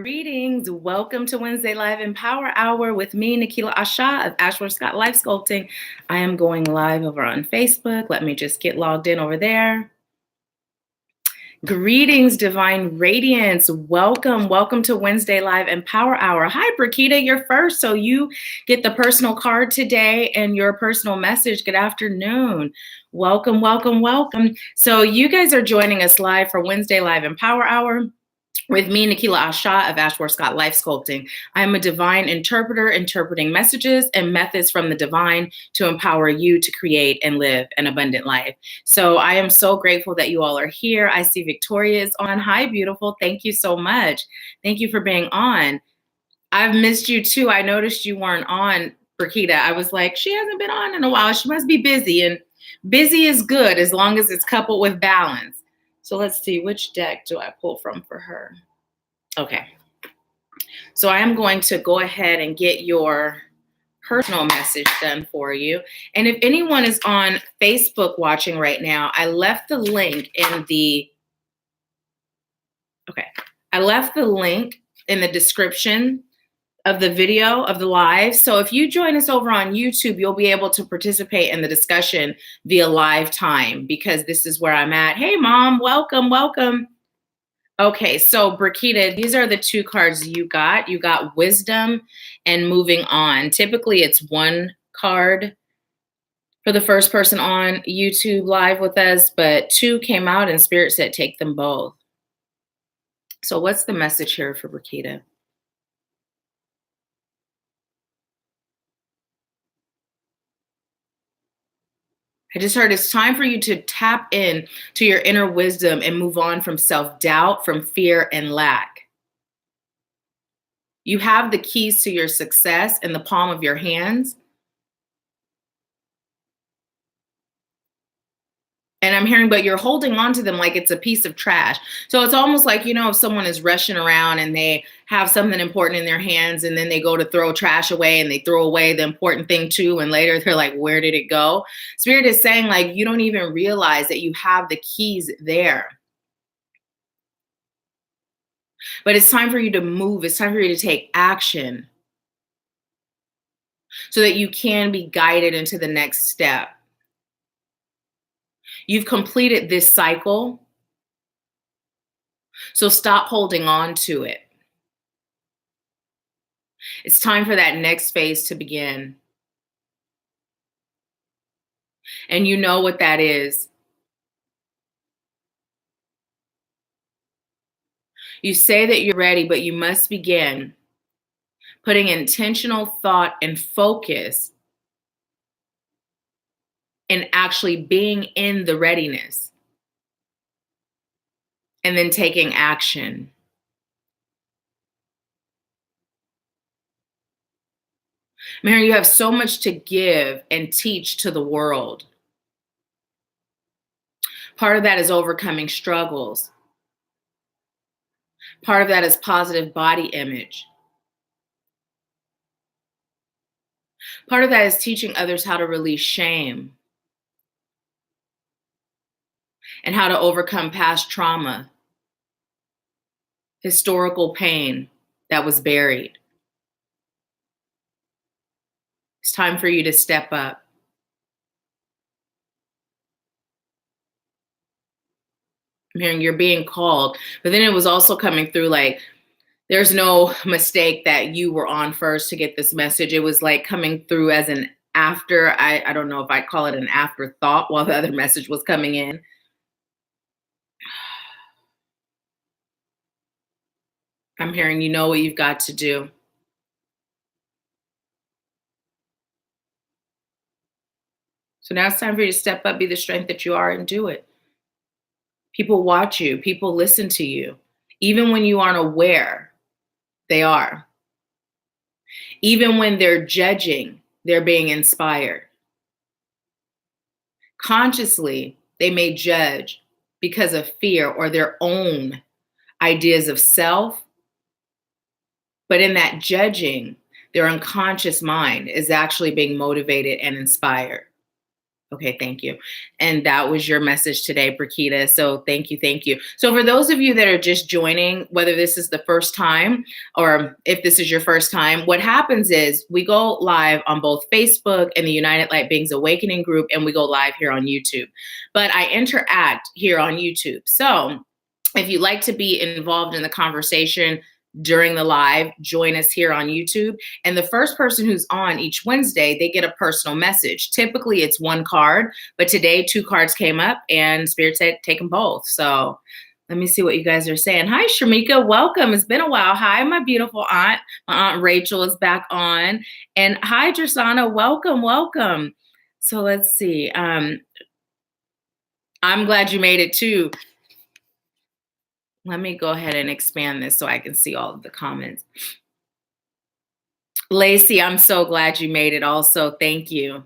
Greetings. Welcome to Wednesday Live Empower Hour with me, Nahkila Isha of Ashworth Life Sculpting. I am going live over on Facebook. Let me just get logged in over there. Greetings, Divine Radiance. Welcome to Wednesday Live Empower Hour. Hi, Brakita, you're first, so you get the personal card today and your personal message. Good afternoon. Welcome. So you guys are joining us live for Wednesday Live Empower Hour with me, Nahkila Isha of Ashworth Life Sculpting. I am a divine interpreter, interpreting messages and methods from the divine to empower you to create and live an abundant life. So I am so grateful that you all are here. I see Victoria is on. Hi, beautiful. Thank you so much. Thank you for being on. I've missed you too. I noticed you weren't on, Brakita. I was like, she hasn't been on in a while. She must be busy. And busy is good as long as it's coupled with balance. So let's see, which deck do I pull from for her? Okay. So I am going to go ahead and get your personal message done for you. And if anyone is on Facebook watching right now, I left the link in the description of the video of the live. So if you join us over on YouTube, you'll be able to participate in the discussion via live time because this is where I'm at. Hey, Mom, welcome. Okay, so Brakita, these are the two cards you got. You got Wisdom and Moving On. Typically, it's one card for the first person on YouTube live with us, but two came out and Spirit said take them both. So what's the message here for Brakita? I just heard it's time for you to tap in to your inner wisdom and move on from self-doubt, from fear and lack. You have the keys to your success in the palm of your hands. And I'm hearing, but you're holding on to them like it's a piece of trash. So it's almost like, if someone is rushing around and they have something important in their hands and then they go to throw trash away and they throw away the important thing too. And later they're like, where did it go? Spirit is saying like, you don't even realize that you have the keys there. But it's time for you to move. It's time for you to take action so that you can be guided into the next step. You've completed this cycle, so stop holding on to it. It's time for that next phase to begin. And you know what that is. You say that you're ready, but you must begin putting intentional thought and focus and actually being in the readiness and then taking action. Mary, you have so much to give and teach to the world. Part of that is overcoming struggles. Part of that is positive body image. Part of that is teaching others how to release shame and how to overcome past trauma, historical pain that was buried. It's time for you to step up. I'm hearing you're being called, but then it was also coming through like, there's no mistake that you were on first to get this message. It was like coming through as an after, I don't know if I'd call it an afterthought while the other message was coming in. I'm hearing you know what you've got to do. So now it's time for you to step up, be the strength that you are, and do it. People watch you. People listen to you. Even when you aren't aware, they are. Even when they're judging, they're being inspired. Consciously, they may judge because of fear or their own ideas of self. But in that judging, their unconscious mind is actually being motivated and inspired. Okay, thank you. And that was your message today, Brakita. So thank you, thank you. So for those of you that are just joining, whether this is the first time or if this is your first time, what happens is we go live on both Facebook and the United Light Beings Awakening group, and we go live here on YouTube. But I interact here on YouTube. So if you'd like to be involved in the conversation during the live, join us here on YouTube. And the first person who's on each Wednesday, they get a personal message. Typically, it's one card, but today 2 cards came up and Spirit said take them both. So let me see what you guys are saying. Hi, Shamika. Welcome. It's been a while. Hi, my beautiful aunt. My aunt Rachel is back on. And hi, Drasana. Welcome, welcome. So let's see. I'm glad you made it too. Let me go ahead and expand this so I can see all of the comments. Lacey, I'm so glad you made it also. Thank you.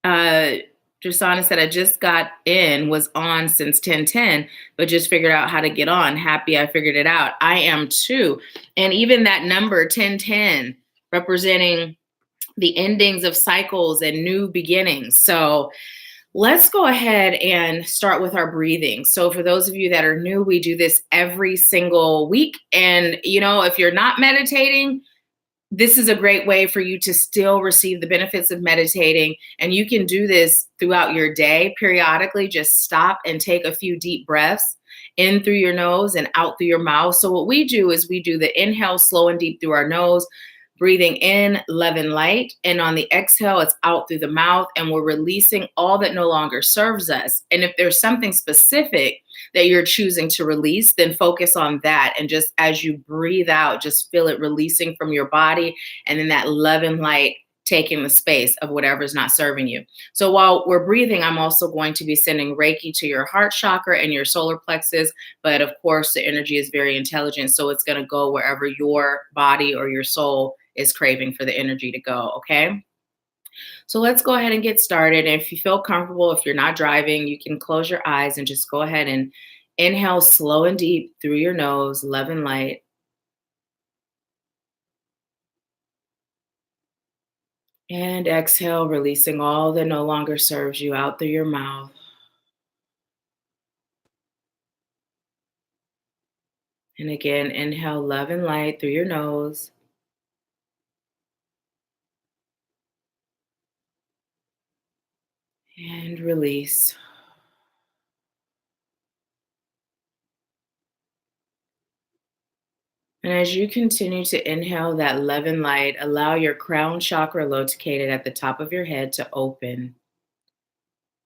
Drasana said, I just got in, was on since 10:10, but just figured out how to get on. Happy I figured it out. I am too. And even that number 10:10 representing the endings of cycles and new beginnings. So let's go ahead and start with our breathing. So for those of you that are new, we do this every single week. And, if you're not meditating, this is a great way for you to still receive the benefits of meditating. And you can do this throughout your day. Periodically, just stop and take a few deep breaths in through your nose and out through your mouth. So what we do is we do the inhale slow and deep through our nose, breathing in love and light. And on the exhale, it's out through the mouth, and we're releasing all that no longer serves us. And if there's something specific that you're choosing to release, then focus on that. And just as you breathe out, just feel it releasing from your body. And then that love and light taking the space of whatever's not serving you. So while we're breathing, I'm also going to be sending Reiki to your heart chakra and your solar plexus. But of course, the energy is very intelligent. So it's going to go wherever your body or your soul is craving for the energy to go. Okay. So let's go ahead and get started. And if you feel comfortable, if you're not driving, you can close your eyes and just go ahead and inhale slow and deep through your nose, love and light. And exhale, releasing all that no longer serves you out through your mouth. And again, inhale love and light through your nose. And release. And as you continue to inhale that love and light, allow your crown chakra located at the top of your head to open.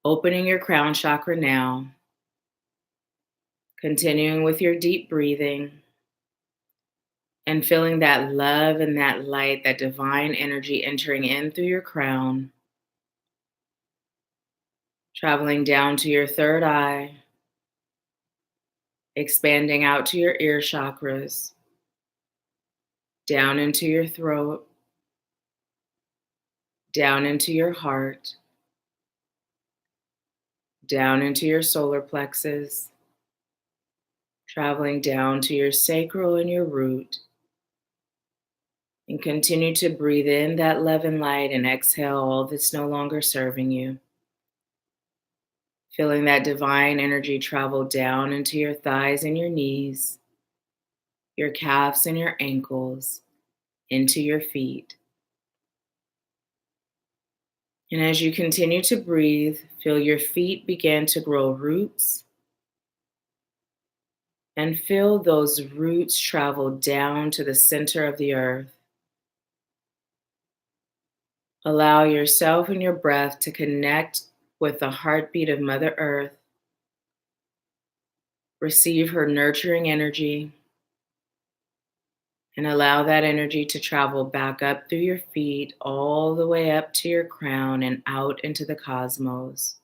Opening your crown chakra now. Continuing with your deep breathing and feeling that love and that light, that divine energy entering in through your crown, traveling down to your third eye, expanding out to your ear chakras, down into your throat, down into your heart, down into your solar plexus, traveling down to your sacral and your root. And continue to breathe in that love and light and exhale all that's no longer serving you. Feeling that divine energy travel down into your thighs and your knees, your calves and your ankles, into your feet. And as you continue to breathe, feel your feet begin to grow roots. And feel those roots travel down to the center of the earth. Allow yourself and your breath to connect with the heartbeat of Mother Earth. Receive her nurturing energy and allow that energy to travel back up through your feet, all the way up to your crown and out into the cosmos.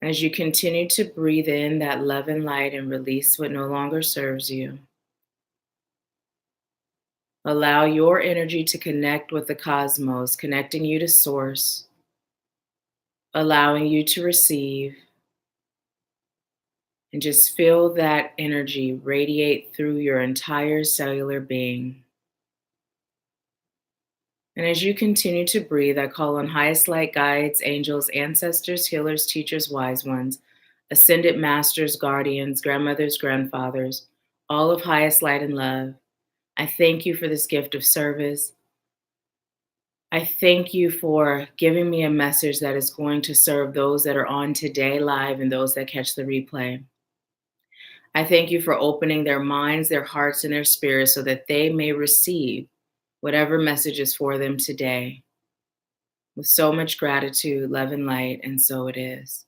As you continue to breathe in that love and light and release what no longer serves you, allow your energy to connect with the cosmos, connecting you to Source, allowing you to receive, and just feel that energy radiate through your entire cellular being. And as you continue to breathe, I call on highest light guides, angels, ancestors, healers, teachers, wise ones, ascended masters, guardians, grandmothers, grandfathers, all of highest light and love. I thank you for this gift of service. I thank you for giving me a message that is going to serve those that are on today live and those that catch the replay. I thank you for opening their minds, their hearts, and their spirits so that they may receive whatever message is for them today. With so much gratitude, love, and light, and so it is.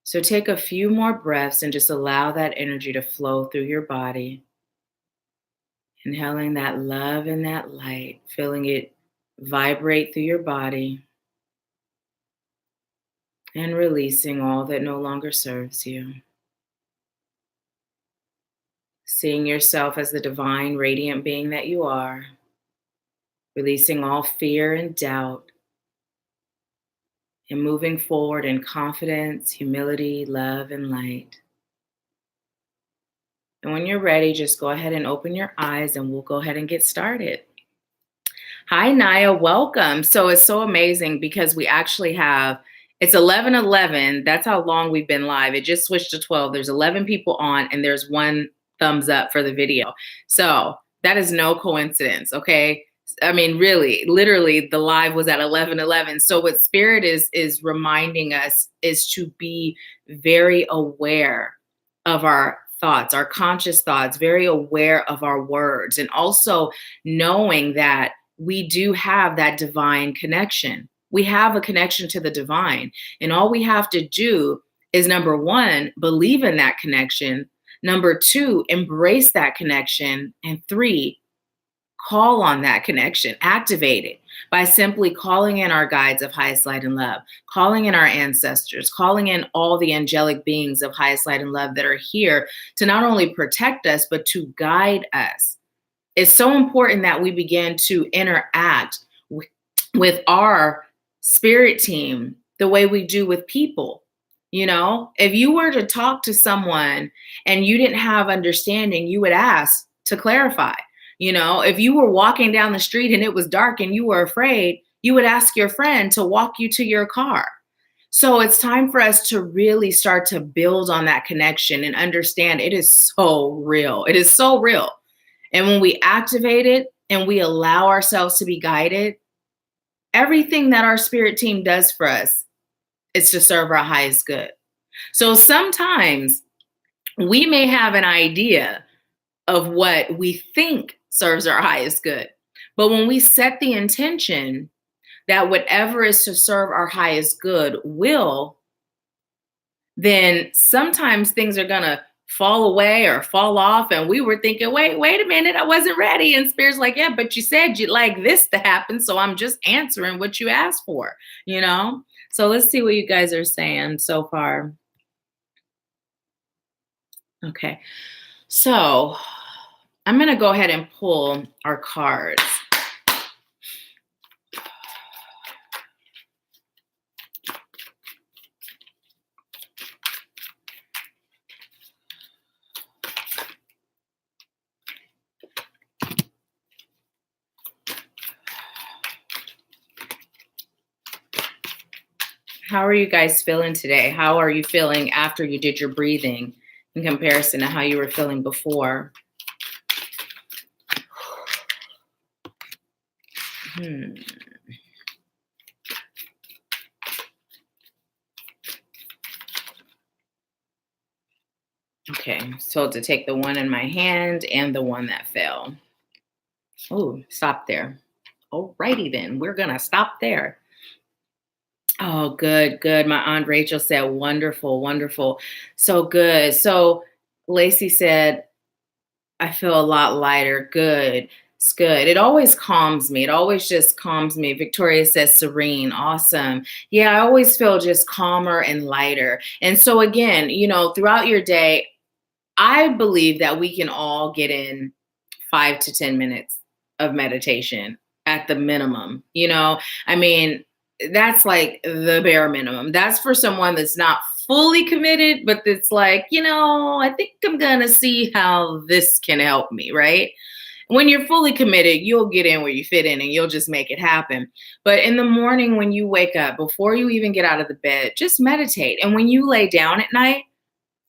So take a few more breaths and just allow that energy to flow through your body. Inhaling that love and that light, feeling it vibrate through your body, and releasing all that no longer serves you. Seeing yourself as the divine, radiant being that you are, releasing all fear and doubt, and moving forward in confidence, humility, love, and light. And when you're ready, just go ahead and open your eyes and we'll go ahead and get started. Hi, Naya, welcome. So it's so amazing because we actually have, it's 11:11. That's how long we've been live. It just switched to 12. There's 11 people on and there's one thumbs up for the video. So that is no coincidence, okay? I mean, really, literally, the live was at 11:11. So what Spirit is reminding us is to be very aware of our thoughts, our conscious thoughts, very aware of our words, and also knowing that we do have that divine connection. We have a connection to the divine, and all we have to do is, number one, believe in that connection. Number two, embrace that connection. And three, call on that connection, activate it by simply calling in our guides of highest light and love, calling in our ancestors, calling in all the angelic beings of highest light and love that are here to not only protect us, but to guide us. It's so important that we begin to interact with our spirit team the way we do with people. You know, if you were to talk to someone and you didn't have understanding, you would ask to clarify. You know, if you were walking down the street and it was dark and you were afraid, you would ask your friend to walk you to your car. So it's time for us to really start to build on that connection and understand it is so real. It is so real. And when we activate it and we allow ourselves to be guided, everything that our spirit team does for us is to serve our highest good. So sometimes we may have an idea of what we think serves our highest good. But when we set the intention that whatever is to serve our highest good will, then sometimes things are going to fall away or fall off. And we were thinking, wait a minute, I wasn't ready. And Spirit's like, yeah, but you said you'd like this to happen. So I'm just answering what you asked for, you know? So let's see what you guys are saying so far. Okay. So I'm going to go ahead and pull our cards. How are you guys feeling today? How are you feeling after you did your breathing in comparison to how you were feeling before? Okay, so to take the one in my hand and the one that fell. Oh, stop there. Alrighty then, we're gonna stop there. Oh, good. My Aunt Rachel said, wonderful, wonderful. So good. So Lacey said, I feel a lot lighter. Good. It's good. It always calms me. It always just calms me. Victoria says serene. Awesome. Yeah, I always feel just calmer and lighter. And so again, you know, throughout your day, I believe that we can all get in 5 to 10 minutes of meditation at the minimum. You know, I mean, that's like the bare minimum. That's for someone that's not fully committed, but it's like, you know, I think I'm going to see how this can help me, right? When you're fully committed, you'll get in where you fit in and you'll just make it happen. But in the morning, when you wake up, before you even get out of the bed, just meditate. And when you lay down at night,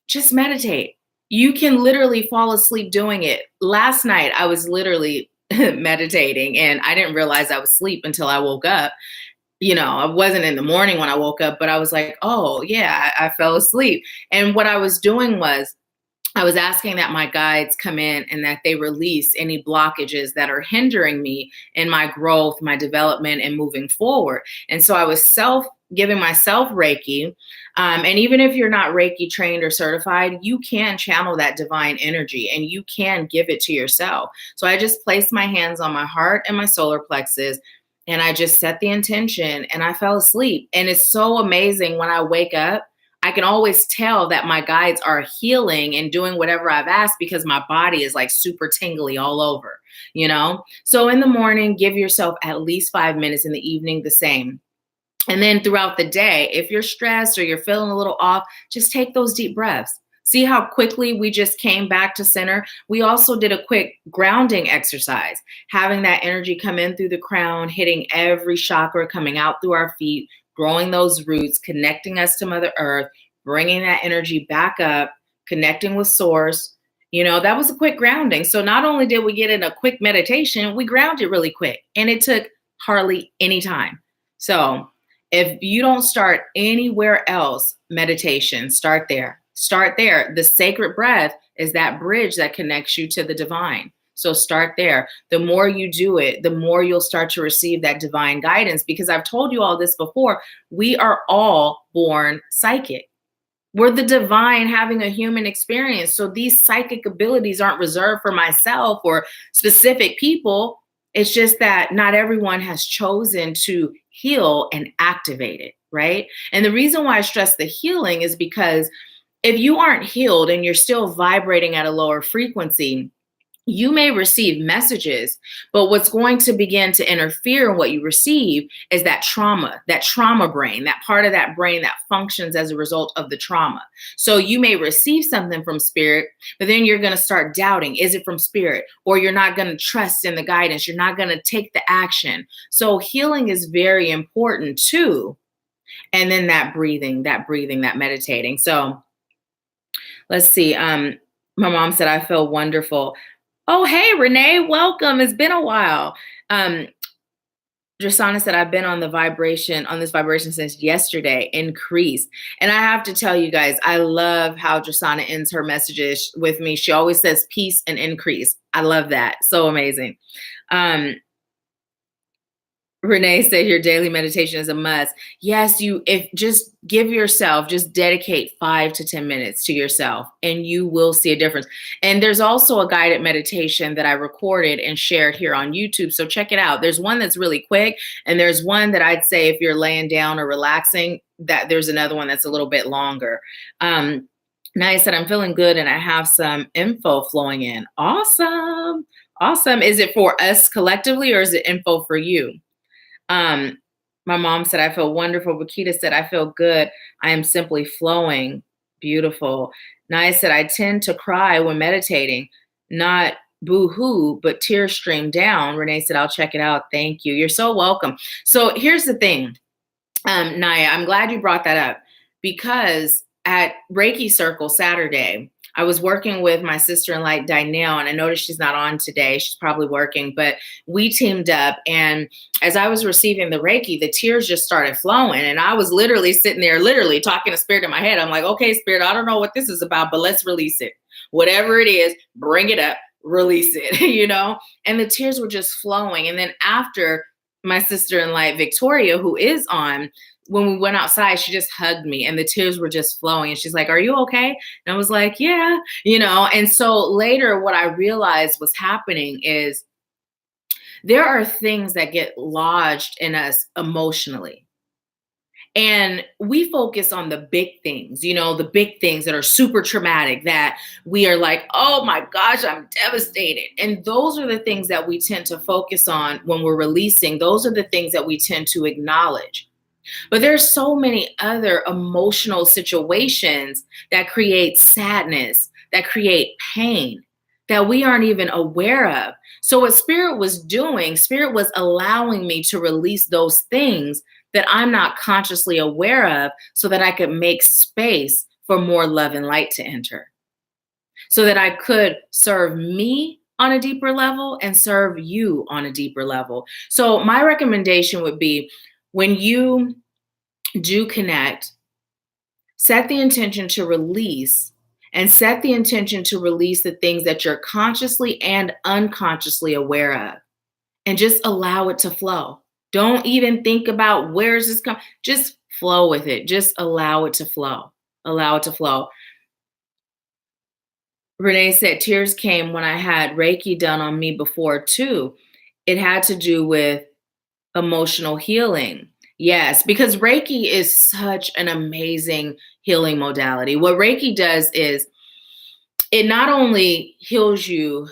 just meditate. You can literally fall asleep doing it. Last night, I was literally meditating and I didn't realize I was asleep until I woke up. I wasn't in the morning when I woke up, but I was like, oh, yeah, I fell asleep. And what I was doing was I was asking that my guides come in and that they release any blockages that are hindering me in my growth, my development, and moving forward. And so I was giving myself Reiki. And even if you're not Reiki trained or certified, you can channel that divine energy and you can give it to yourself. So I just placed my hands on my heart and my solar plexus. And I just set the intention and I fell asleep. And it's so amazing when I wake up. I can always tell that my guides are healing and doing whatever I've asked because my body is like super tingly all over, So in the morning, give yourself at least 5 minutes. In the evening, the same. And then throughout the day, if you're stressed or you're feeling a little off, just take those deep breaths. See how quickly we just came back to center? We also did a quick grounding exercise, having that energy come in through the crown, hitting every chakra, coming out through our feet, growing those roots, connecting us to Mother Earth, bringing that energy back up, connecting with Source. That was a quick grounding. So not only did we get in a quick meditation, we grounded really quick and it took hardly any time. So if you don't start anywhere else, meditation, start there. Start there. The sacred breath is that bridge that connects you to the divine. So start there. The more you do it, the more you'll start to receive that divine guidance. Because I've told you all this before, we are all born psychic. We're the divine having a human experience. So these psychic abilities aren't reserved for myself or specific people. It's just that not everyone has chosen to heal and activate it, right? And the reason why I stress the healing is because if you aren't healed and you're still vibrating at a lower frequency, you may receive messages, but what's going to begin to interfere in what you receive is that trauma brain, that part of that brain that functions as a result of the trauma. So you may receive something from spirit, but then you're going to start doubting, is it from spirit? Or you're not going to trust in the guidance. You're not going to take the action. So healing is very important too. And then that breathing, that meditating. So let's see. My mom said, I feel wonderful. Oh, hey, Renee, welcome. It's been a while. Drasana said, I've been on this vibration since yesterday, increased. And I have to tell you guys, I love how Drasana ends her messages with me. She always says peace and increase. I love that. So amazing. Renee said your daily meditation is a must. Yes, just dedicate 5 to 10 minutes to yourself and you will see a difference. And there's also a guided meditation that I recorded and shared here on YouTube. So check it out. There's one that's really quick and there's one that I'd say if you're laying down or relaxing, that there's another one that's a little bit longer. Now I said, I'm feeling good and I have some info flowing in. Awesome. Awesome. Is it for us collectively or is it info for you? My mom said, I feel wonderful. Bakita said, I feel good. I am simply flowing. Beautiful. Naya said, I tend to cry when meditating, not boo-hoo, but tears stream down. Renee said, I'll check it out. Thank you. You're so welcome. So here's the thing, Naya, I'm glad you brought that up because at Reiki Circle Saturday, I was working with my sister in light, Dynell, and I noticed she's not on today. She's probably working, but we teamed up. And as I was receiving the Reiki, the tears just started flowing. And I was literally sitting there, talking to spirit in my head. I'm like, okay, spirit, I don't know what this is about, but let's release it. Whatever it is, bring it up, release it, And the tears were just flowing. And then after my sister in light, Victoria, who is on, when we went outside, she just hugged me and the tears were just flowing. And she's like, are you okay? And I was like, yeah, And so later what I realized was happening is there are things that get lodged in us emotionally. And we focus on the big things, the big things that are super traumatic that we are like, oh my gosh, I'm devastated. And those are the things that we tend to focus on when we're releasing. Those are the things that we tend to acknowledge. But there's so many other emotional situations that create sadness, that create pain, that we aren't even aware of. So what Spirit was doing, Spirit was allowing me to release those things that I'm not consciously aware of so that I could make space for more love and light to enter. So that I could serve me on a deeper level and serve you on a deeper level. So my recommendation would be, when you do connect, set the intention to release, and set the intention to release the things that you're consciously and unconsciously aware of, and just allow it to flow. Don't even think about where's this coming. Just flow with it. Just allow it to flow. Allow it to flow. Renee said tears came when I had Reiki done on me before too. It had to do with emotional healing. Yes, because Reiki is such an amazing healing modality. What Reiki does is it not only heals you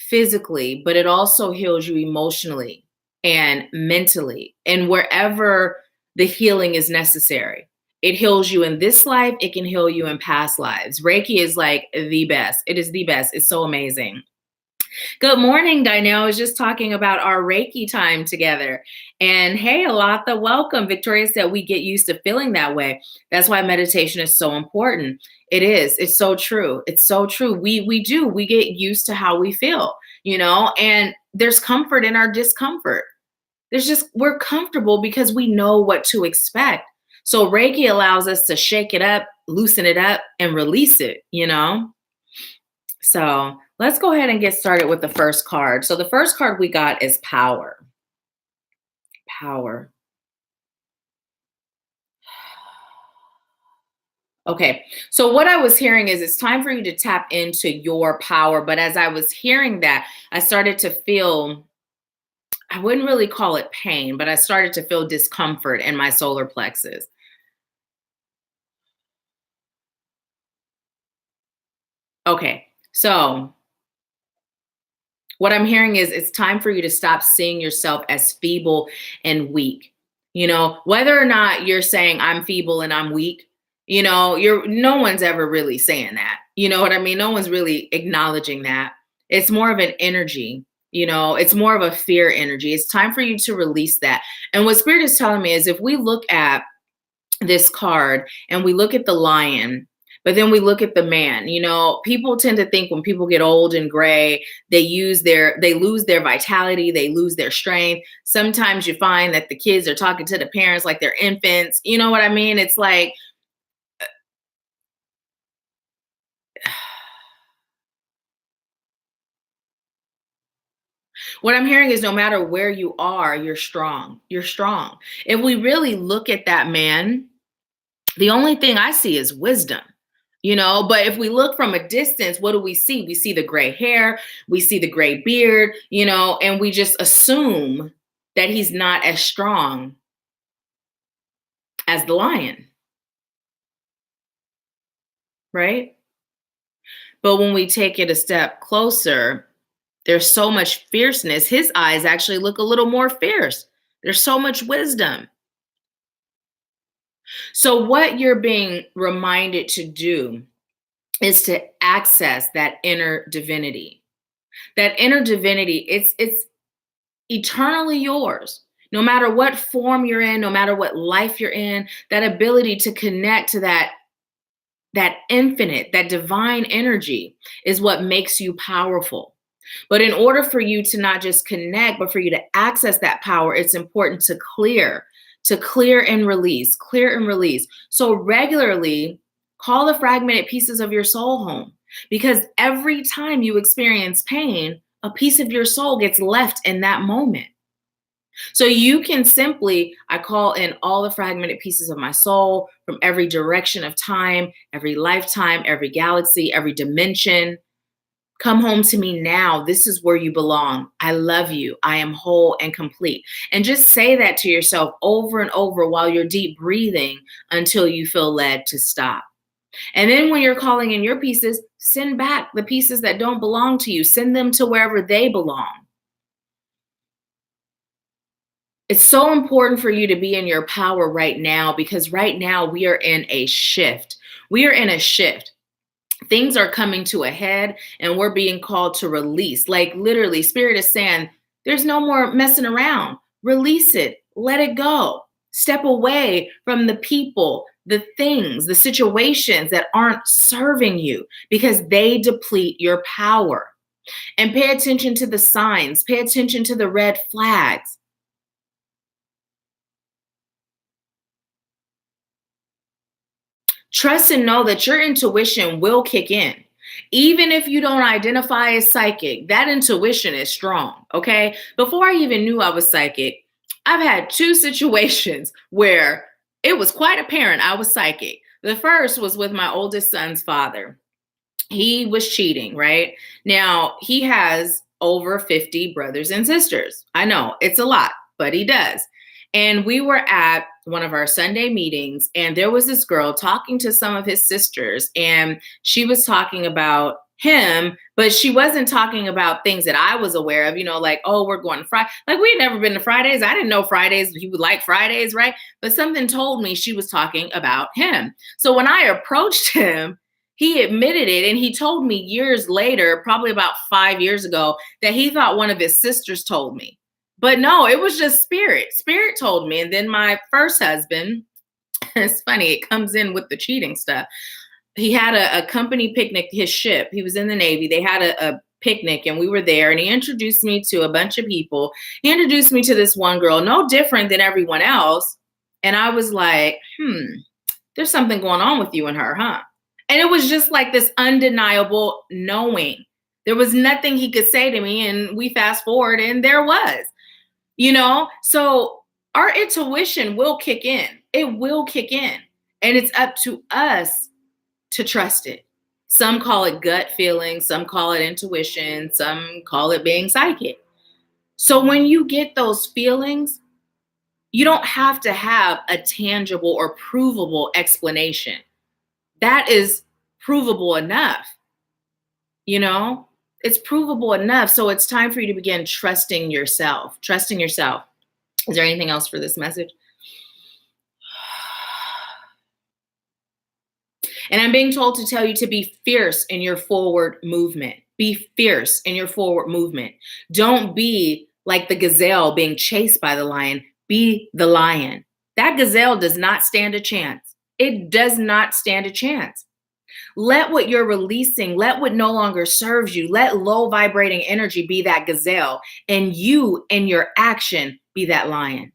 physically, but it also heals you emotionally and mentally, and wherever the healing is necessary. It heals you in this life. It can heal you in past lives. Reiki is like the best. It is the best. It's so amazing. Good morning, Dinah. I was just talking about our Reiki time together. And hey, Alatha, welcome. Victoria said we get used to feeling that way. That's why meditation is so important. It is. It's so true. It's so true. We do. We get used to how we feel, and there's comfort in our discomfort. We're comfortable because we know what to expect. So Reiki allows us to shake it up, loosen it up, and release it, So let's go ahead and get started with the first card. So the first card we got is power. Power. Okay, so what I was hearing is it's time for you to tap into your power. But as I was hearing that, I started to feel, I wouldn't really call it pain, but I started to feel discomfort in my solar plexus. Okay, so what I'm hearing is it's time for you to stop seeing yourself as feeble and weak. Whether or not you're saying I'm feeble and I'm weak, no one's ever really saying that. You know what I mean? No one's really acknowledging that. It's more of an energy, it's more of a fear energy. It's time for you to release that. And what Spirit is telling me is, if we look at this card and we look at the lion, but then we look at the man, people tend to think when people get old and gray, they lose their vitality, they lose their strength. Sometimes you find that the kids are talking to the parents like they're infants. You know what I mean? It's like, what I'm hearing is, no matter where you are, you're strong. You're strong. If we really look at that man, the only thing I see is wisdom. But if we look from a distance, what do we see? We see the gray hair, we see the gray beard, and we just assume that he's not as strong as the lion, right? But when we take it a step closer, there's so much fierceness. His eyes actually look a little more fierce. There's so much wisdom. So what you're being reminded to do is to access that inner divinity. That inner divinity, it's eternally yours. No matter what form you're in, no matter what life you're in, that ability to connect to that infinite, that divine energy is what makes you powerful. But in order for you to not just connect, but for you to access that power, it's important to clear and release, clear and release. So regularly call the fragmented pieces of your soul home, because every time you experience pain, a piece of your soul gets left in that moment. So you can simply, I call in all the fragmented pieces of my soul from every direction of time, every lifetime, every galaxy, every dimension. Come home to me now. This is where you belong. I love you. I am whole and complete. And just say that to yourself over and over while you're deep breathing until you feel led to stop. And then when you're calling in your pieces, send back the pieces that don't belong to you. Send them to wherever they belong. It's so important for you to be in your power right now, because right now we are in a shift. We are in a shift. things are coming to a head and we're being called to release. Like literally, Spirit is saying, there's no more messing around. Release it. Let it go. Step away from the people, the things, the situations that aren't serving you because they deplete your power. And pay attention to the signs. Pay attention to the red flags. Trust and know that your intuition will kick in. Even if you don't identify as psychic, that intuition is strong, okay? Before I even knew I was psychic, I've had 2 situations where it was quite apparent I was psychic. The first was with my oldest son's father. He was cheating, right? Now, he has over 50 brothers and sisters. I know it's a lot, but he does. And we were at one of our Sunday meetings, and there was this girl talking to some of his sisters, and she was talking about him, but she wasn't talking about things that I was aware of, like, oh, we're going to Friday. Like, we had never been to Fridays. I didn't know Fridays. He would like Fridays, right? But something told me she was talking about him. So when I approached him, he admitted it, and he told me years later, probably about 5 years ago, that he thought one of his sisters told me. But no, it was just Spirit. Spirit told me. And then my first husband, it's funny, it comes in with the cheating stuff. He had a company picnic, his ship. He was in the Navy. They had a picnic, and we were there, and he introduced me to a bunch of people. He introduced me to this one girl, no different than everyone else. And I was like, there's something going on with you and her, huh? And it was just like this undeniable knowing. There was nothing he could say to me, and we fast forward, and there was. So our intuition will kick in. It will kick in. And it's up to us to trust it. Some call it gut feeling. Some call it intuition. Some call it being psychic. So when you get those feelings, you don't have to have a tangible or provable explanation. That is provable enough. It's provable enough. So it's time for you to begin trusting yourself. Trusting yourself. Is there anything else for this message? And I'm being told to tell you to be fierce in your forward movement. Be fierce in your forward movement. Don't be like the gazelle being chased by the lion. Be the lion. That gazelle does not stand a chance. It does not stand a chance. Let what you're releasing, let what no longer serves you, let low vibrating energy be that gazelle, and you and your action be that lion.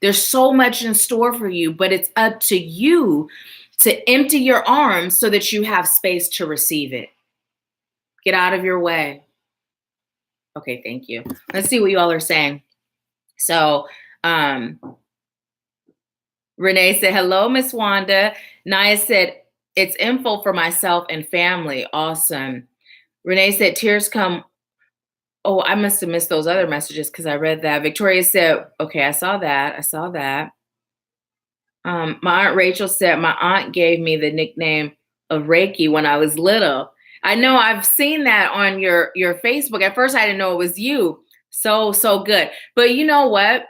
There's so much in store for you, but it's up to you to empty your arms so that you have space to receive it. Get out of your way. Okay, thank you. Let's see what you all are saying. So, Renee said, hello, Miss Wanda. Naya said, it's info for myself and family. Awesome. Renee said, tears come. Oh, I must have missed those other messages because I read that. Victoria said, okay, I saw that. My Aunt Rachel said, my aunt gave me the nickname of Reiki when I was little. I know I've seen that on your Facebook. At first, I didn't know it was you. So good. But you know what?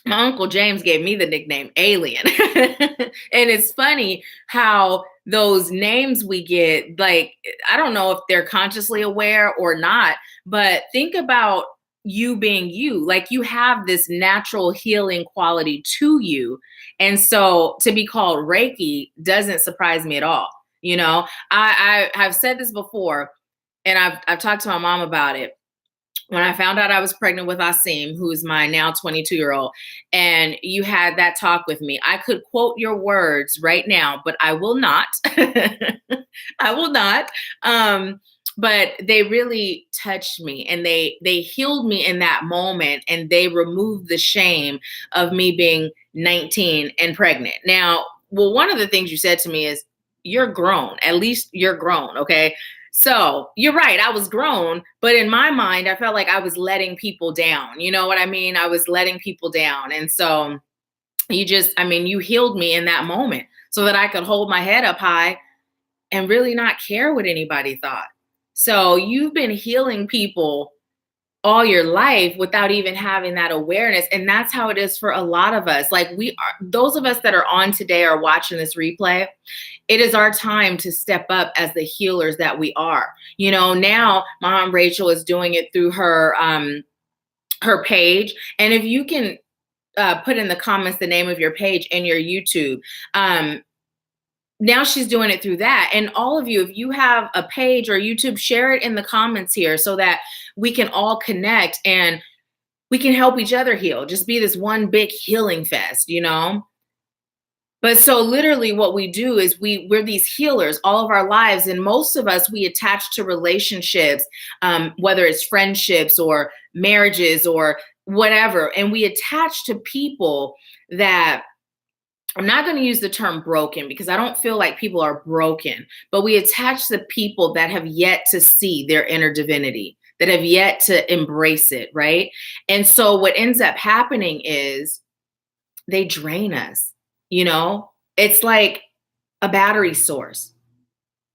My Uncle James gave me the nickname Alien. And it's funny how those names we get, like, I don't know if they're consciously aware or not, but think about you being you. Like, you have this natural healing quality to you. And so to be called Reiki doesn't surprise me at all. I have said this before, and I've talked to my mom about it. When I found out I was pregnant with Asim, who's my now 22-year-old, and you had that talk with me, I could quote your words right now, but I will not. I will not. But they really touched me, and they healed me in that moment, and they removed the shame of me being 19 and pregnant. Now, well, one of the things you said to me is, you're grown. At least you're grown, okay? So you're right. I was grown, but in my mind, I felt like I was letting people down. You know what I mean? I was letting people down. And so you healed me in that moment so that I could hold my head up high and really not care what anybody thought. So you've been healing people all your life without even having that awareness. And that's how it is for a lot of us. Like, those of us that are on today or watching this replay, it is our time to step up as the healers that we are. Now Mom Rachel is doing it through her page. And if you can put in the comments the name of your page and your YouTube, now she's doing it through that. And all of you, if you have a page or YouTube, share it in the comments here so that we can all connect and we can help each other heal. Just be this one big healing fest, But so literally what we do is we're these healers all of our lives. And most of us, we attach to relationships, whether it's friendships or marriages or whatever. And we attach to people that, I'm not going to use the term broken because I don't feel like people are broken, but we attach to people that have yet to see their inner divinity, that have yet to embrace it, right? And so what ends up happening is they drain us, It's like a battery source.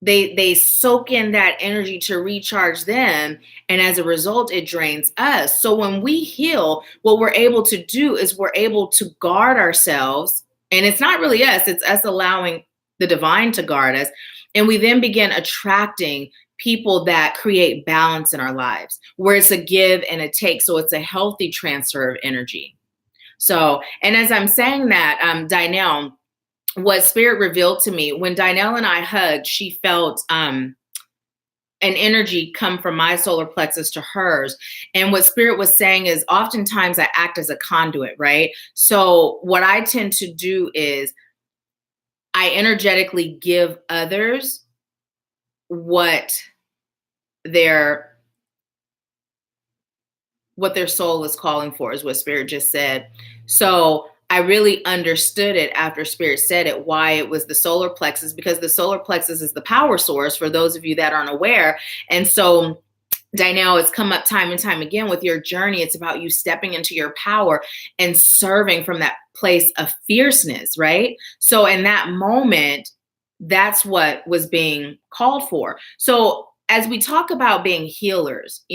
They soak in that energy to recharge them, and as a result, it drains us. So when we heal, what we're able to do is we're able to guard ourselves. And it's not really us, it's us allowing the divine to guard us. And we then begin attracting people that create balance in our lives, where it's a give and a take. So it's a healthy transfer of energy. So, and as I'm saying that, Dynel, what Spirit revealed to me, when Dynel and I hugged, she felt an energy come from my solar plexus to hers. And what Spirit was saying is oftentimes I act as a conduit, right? So what I tend to do is I energetically give others what their soul is calling for, is what Spirit just said. So I really understood it after Spirit said it, why it was the solar plexus, because the solar plexus is the power source for those of you that aren't aware. And so Dynel, it's come up time and time again with your journey. It's about you stepping into your power and serving from that place of fierceness, right? So in that moment, that's what was being called for. So as we talk about being healers,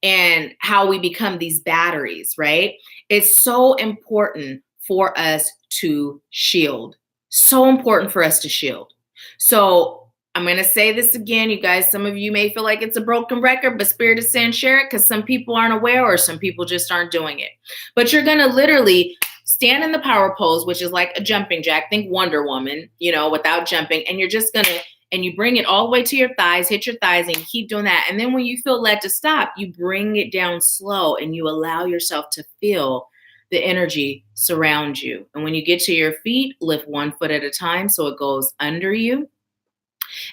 and how we become these batteries, right? It's so important for us to shield. So important for us to shield. So I'm going to say this again, you guys. Some of you may feel like it's a broken record, but Spirit is saying share it because some people aren't aware or some people just aren't doing it. But you're going to literally stand in the power pose, which is like a jumping jack. Think Wonder Woman, without jumping. And you're just going to, and you bring it all the way to your thighs, hit your thighs, and you keep doing that. And then when you feel led to stop, you bring it down slow and you allow yourself to feel the energy surround you. And when you get to your feet, lift one foot at a time so it goes under you.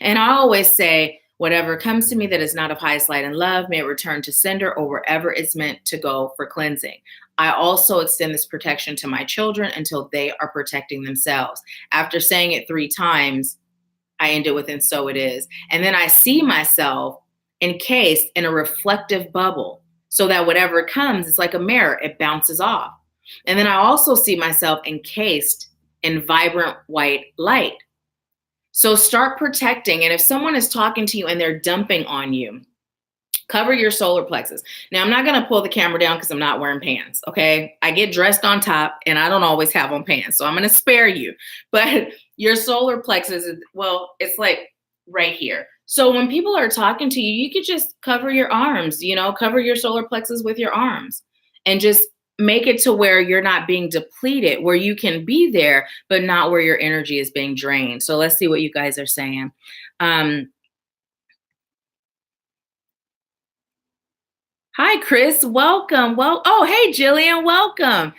And I always say, whatever comes to me that is not of highest light and love, may it return to sender or wherever it's meant to go for cleansing. I also extend this protection to my children until they are protecting themselves. After saying it 3 times, I end it with, and so it is. And then I see myself encased in a reflective bubble so that whatever comes, it's like a mirror, it bounces off. And then I also see myself encased in vibrant white light. So start protecting. And if someone is talking to you and they're dumping on you, cover your solar plexus. Now, I'm not going to pull the camera down because I'm not wearing pants, okay? I get dressed on top and I don't always have on pants, so I'm going to spare you. But your solar plexus, it's like right here. So when people are talking to you, you could just cover your arms, cover your solar plexus with your arms and just make it to where you're not being depleted, where you can be there, but not where your energy is being drained. So let's see what you guys are saying. Hi, Chris. Welcome. Hey, Jillian. Welcome.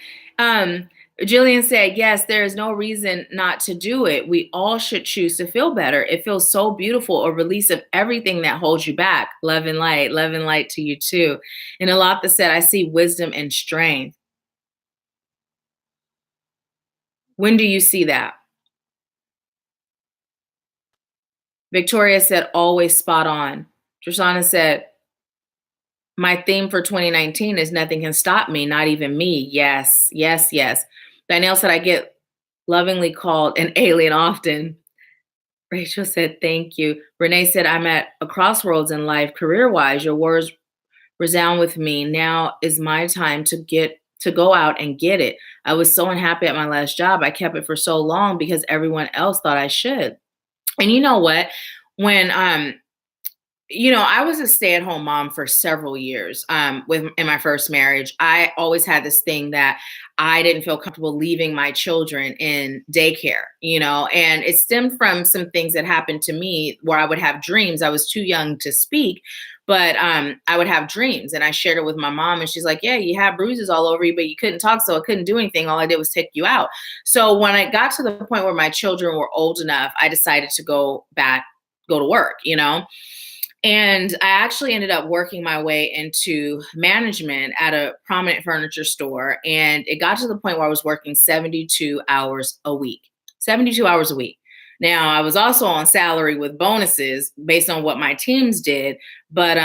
Jillian said, yes, there is no reason not to do it. We all should choose to feel better. It feels so beautiful, a release of everything that holds you back. Love and light to you too. And Alapha said, I see wisdom and strength. When do you see that? Victoria said, always spot on. Trishana said, my theme for 2019 is nothing can stop me, not even me. Yes. Danielle said, I get lovingly called an alien often. Rachel said, thank you. Renee said, I'm at a crossroads in life, career-wise. Your words resound with me. Now is my time to go out and get it. I was so unhappy at my last job. I kept it for so long because everyone else thought I should. And you know what? When I was a stay-at-home mom for several years. In my first marriage, I always had this thing that I didn't feel comfortable leaving my children in daycare, and it stemmed from some things that happened to me where I would have dreams. I was too young to speak, but I would have dreams, and I shared it with my mom, and she's like, "Yeah, you have bruises all over you, but you couldn't talk, so I couldn't do anything. All I did was take you out." So when I got to the point where my children were old enough, I decided to go to work. And I actually ended up working my way into management at a prominent furniture store. And it got to the point where I was working 72 hours a week. 72 hours a week. Now, I was also on salary with bonuses based on what my teams did. But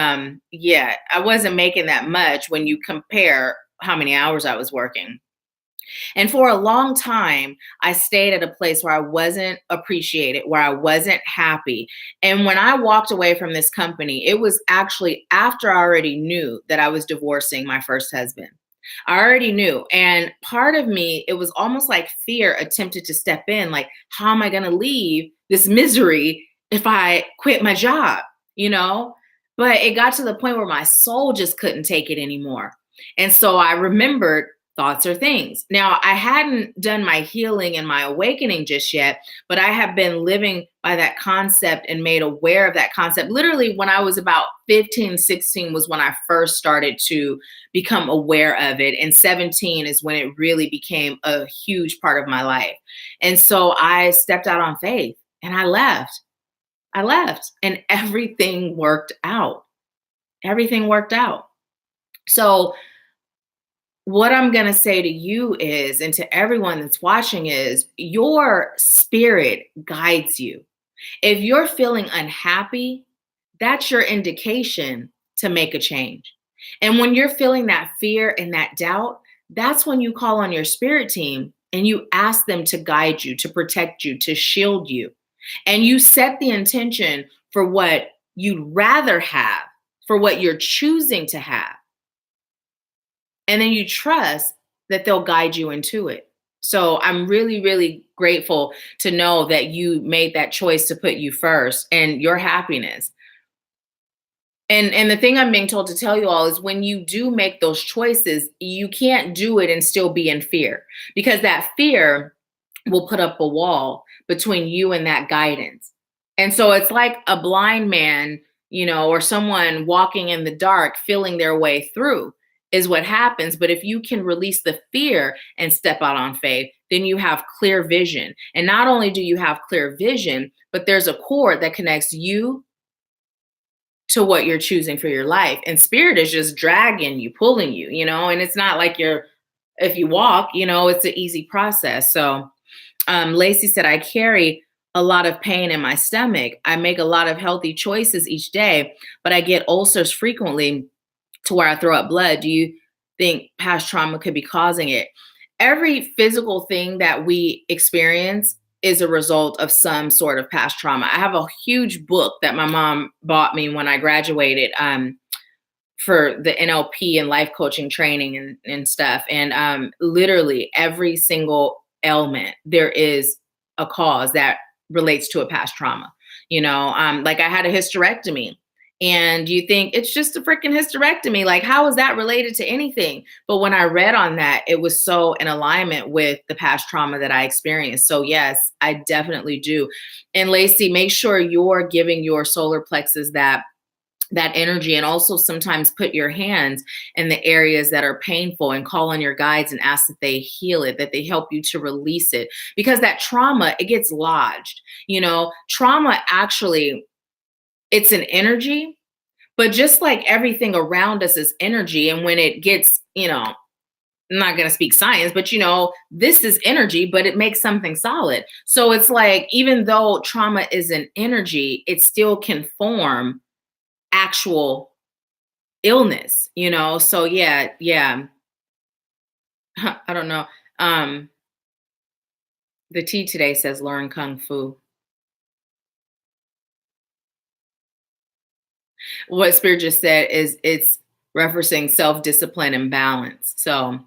yeah, I wasn't making that much when you compare how many hours I was working. And for a long time, I stayed at a place where I wasn't appreciated, where I wasn't happy. And when I walked away from this company, it was actually after I already knew that I was divorcing my first husband. I already knew. And part of me, it was almost like fear attempted to step in, like, how am I going to leave this misery if I quit my job? You know? But it got to the point where my soul just couldn't take it anymore. And so I remembered thoughts are things. Now, I hadn't done my healing and my awakening just yet, but I have been living by that concept and made aware of that concept. Literally, when I was about 15, 16 was when I first started to become aware of it. And 17 is when it really became a huge part of my life. And so I stepped out on faith and I left. And everything worked out. Everything worked out. So what I'm going to say to you is, and to everyone that's watching is, your spirit guides you. If you're feeling unhappy, that's your indication to make a change. And when you're feeling that fear and that doubt, that's when you call on your spirit team and you ask them to guide you, to protect you, to shield you. And you set the intention for what you'd rather have, for what you're choosing to have. And then you trust that they'll guide you into it. So I'm really, really grateful to know that you made that choice to put you first and your happiness. And the thing I'm being told to tell you all is, when you do make those choices, you can't do it and still be in fear, because that fear will put up a wall between you and that guidance. And so it's like a blind man, or someone walking in the dark, feeling their way through is what happens. But if you can release the fear and step out on faith, then you have clear vision. And not only do you have clear vision, but there's a cord that connects you to what you're choosing for your life. And spirit is just dragging you, pulling you, and it's not like if you walk, it's an easy process. So Lacey said, I carry a lot of pain in my stomach. I make a lot of healthy choices each day, but I get ulcers frequently to where I throw up blood. Do you think past trauma could be causing it? Every physical thing that we experience is a result of some sort of past trauma. I have a huge book that my mom bought me when I graduated for the NLP and life coaching training and stuff. And literally every single ailment, there is a cause that relates to a past trauma. Like I had a hysterectomy. And you think it's just a freaking hysterectomy. Like, how is that related to anything? But when I read on that, it was so in alignment with the past trauma that I experienced. So yes, I definitely do. And Lacey, make sure you're giving your solar plexus that energy, and also sometimes put your hands in the areas that are painful and call on your guides and ask that they heal it, that they help you to release it, because that trauma, it gets lodged. Trauma actually, it's an energy, but just like everything around us is energy. And when it gets, I'm not going to speak science, but this is energy, but it makes something solid. So it's like, even though trauma is an energy, it still can form actual illness, So yeah. I don't know. The T today says learn Kung Fu. What Spirit just said is, it's referencing self-discipline and balance. So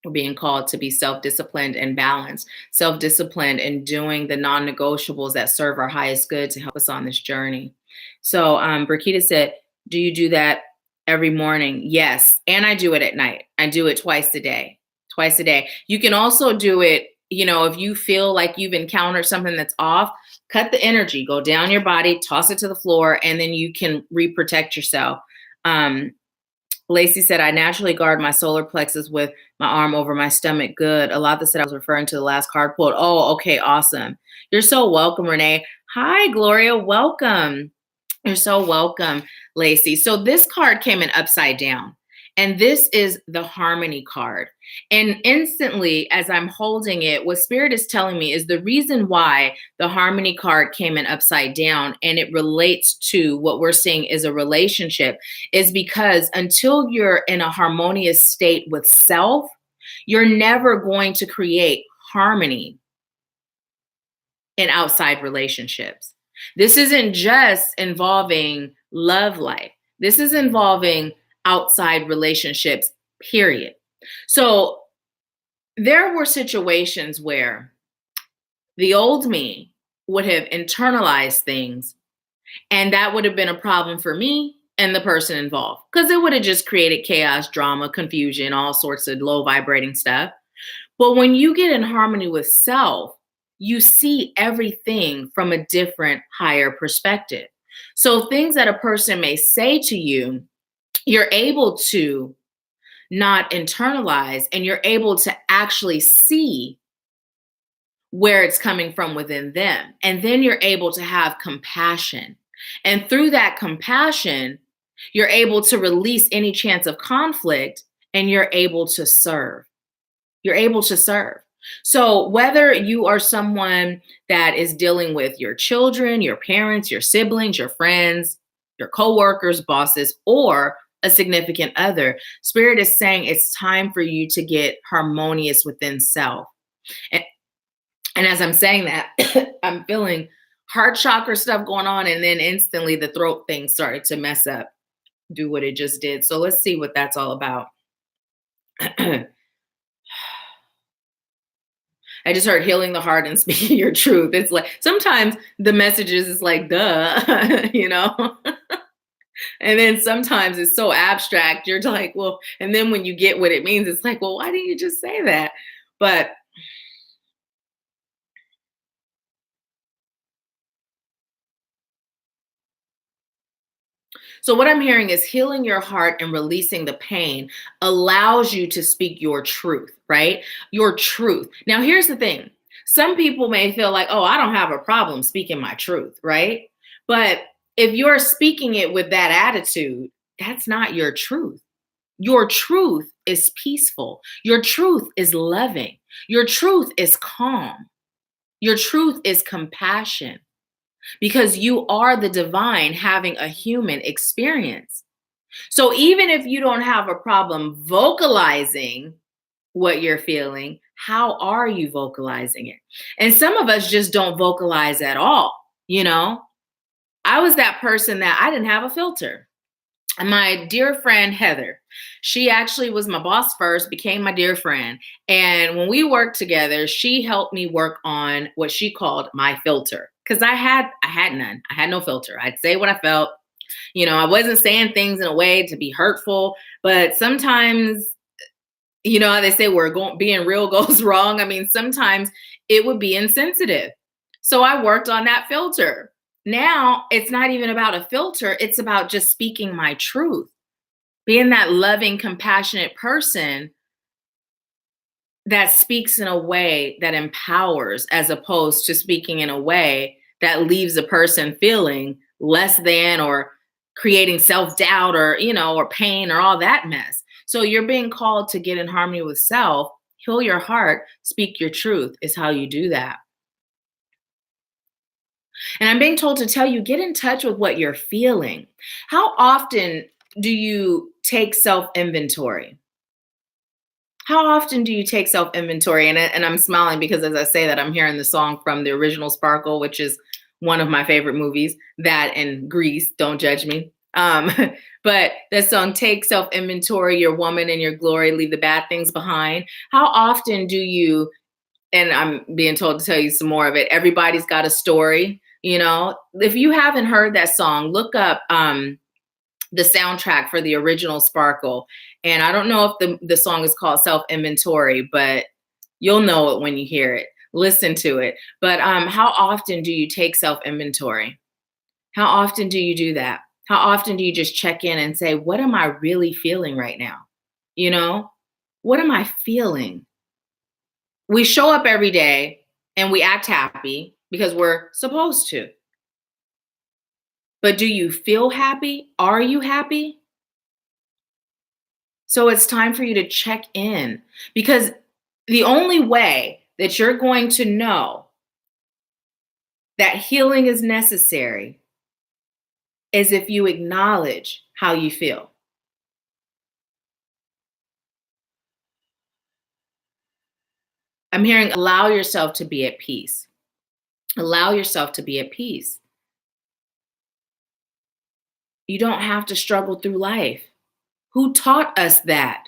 we're being called to be self-disciplined and balanced, self-disciplined in doing the non-negotiables that serve our highest good to help us on this journey. So Brakita said, do you do that every morning? Yes. And I do it at night. I do it twice a day. You can also do it, if you feel like you've encountered something that's off, cut the energy, go down your body, toss it to the floor, and then you can re-protect yourself. Lacey said, I naturally guard my solar plexus with my arm over my stomach. Good. Alata said I was referring to the last card quote. Oh, okay. Awesome. You're so welcome, Renee. Hi, Gloria. Welcome. You're so welcome, Lacey. So this card came in upside down, and this is the harmony card. And instantly, as I'm holding it, what Spirit is telling me is the reason why the harmony card came in upside down, and it relates to what we're seeing is a relationship, is because until you're in a harmonious state with self, you're never going to create harmony in outside relationships. This isn't just involving love life. This is involving outside relationships, period. So there were situations where the old me would have internalized things, and that would have been a problem for me and the person involved, because it would have just created chaos, drama, confusion, all sorts of low vibrating stuff. But when you get in harmony with self, you see everything from a different, higher perspective. So things that a person may say to you, you're able to not internalize, and you're able to actually see where it's coming from within them. And then you're able to have compassion. And through that compassion, you're able to release any chance of conflict, and you're able to serve. You're able to serve. So whether you are someone that is dealing with your children, your parents, your siblings, your friends, your coworkers, bosses, or a significant other, Spirit is saying it's time for you to get harmonious within self. And as I'm saying that, I'm feeling heart chakra stuff going on, and then instantly the throat thing started to mess up, do what it just did. So let's see what that's all about. I just heard healing the heart and speaking your truth. It's like sometimes the messages is like, duh, and then sometimes it's so abstract. You're like, well, and then when you get what it means, it's like, well, why didn't you just say that? But so what I'm hearing is healing your heart and releasing the pain allows you to speak your truth, right? Your truth. Now, here's the thing. Some people may feel like, oh, I don't have a problem speaking my truth, right? But if you're speaking it with that attitude, that's not your truth. Your truth is peaceful. Your truth is loving. Your truth is calm. Your truth is compassion. Because you are the divine having a human experience. So even if you don't have a problem vocalizing what you're feeling, how are you vocalizing it? And some of us just don't vocalize at all. I was that person that I didn't have a filter. And my dear friend, Heather, she actually was my boss first, became my dear friend. And when we worked together, she helped me work on what she called my filter. Because I had none. I had no filter. I'd say what I felt. I wasn't saying things in a way to be hurtful, but sometimes, how they say being real goes wrong. I mean, sometimes it would be insensitive. So I worked on that filter. Now it's not even about a filter. It's about just speaking my truth, being that loving, compassionate person that speaks in a way that empowers, as opposed to speaking in a way that leaves a person feeling less than or creating self-doubt or, or pain or all that mess. So you're being called to get in harmony with self, heal your heart, speak your truth is how you do that. And I'm being told to tell you, get in touch with what you're feeling. How often do you take self-inventory? How often do you take self-inventory? And I'm smiling because as I say that, I'm hearing the song from the original Sparkle, which is one of my favorite movies, that and Grease, don't judge me. Um, but the song Take Self-Inventory, Your Woman and Your Glory, Leave the Bad Things Behind. How often do you, and I'm being told to tell you some more of it, Everybody's Got a Story, you know? If you haven't heard that song, look up the soundtrack for the original Sparkle. And I don't know if the song is called Self-Inventory, but you'll know it when you hear it. Listen to it. But how often do you take self-inventory? How often do you do that? How often do you just check in and say, what am I really feeling right now? You know, what am I feeling? We show up every day and we act happy because we're supposed to. But do you feel happy? Are you happy? So it's time for you to check in, because the only way that you're going to know that healing is necessary is if you acknowledge how you feel. I'm hearing allow yourself to be at peace. Allow yourself to be at peace. You don't have to struggle through life. Who taught us that?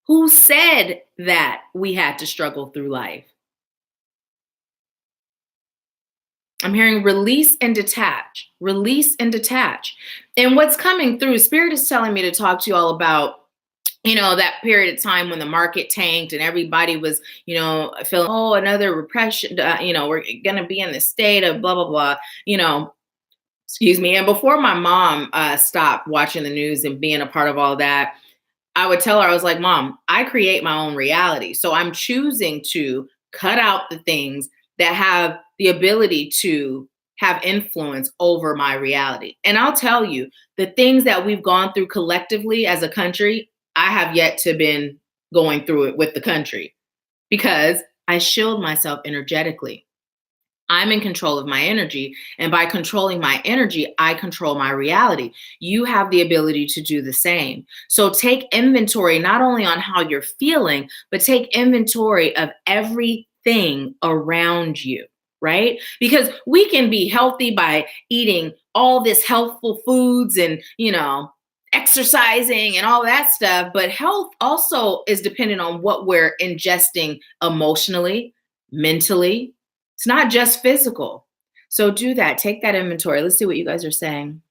Who said that we had to struggle through life? I'm hearing release and detach, release and detach. And what's coming through, Spirit is telling me to talk to you all about, you know, that period of time when the market tanked and everybody was, you know, feeling, oh, another repression, you know, we're going to be in this state of blah, blah, blah, you know, excuse me. And before my mom stopped watching the news and being a part of all that, I would tell her, I was like, Mom, I create my own reality. So I'm choosing to cut out the things that have the ability to have influence over my reality. And I'll tell you, the things that we've gone through collectively as a country, I have yet to been going through it with the country because I shield myself energetically. I'm in control of my energy. And by controlling my energy, I control my reality. You have the ability to do the same. So take inventory, not only on how you're feeling, but take inventory of everything around you, right? Because we can be healthy by eating all this healthful foods and, you know, exercising and all that stuff. But health also is dependent on what we're ingesting emotionally, mentally. It's not just physical. So do that. Take that inventory. Let's see what you guys are saying.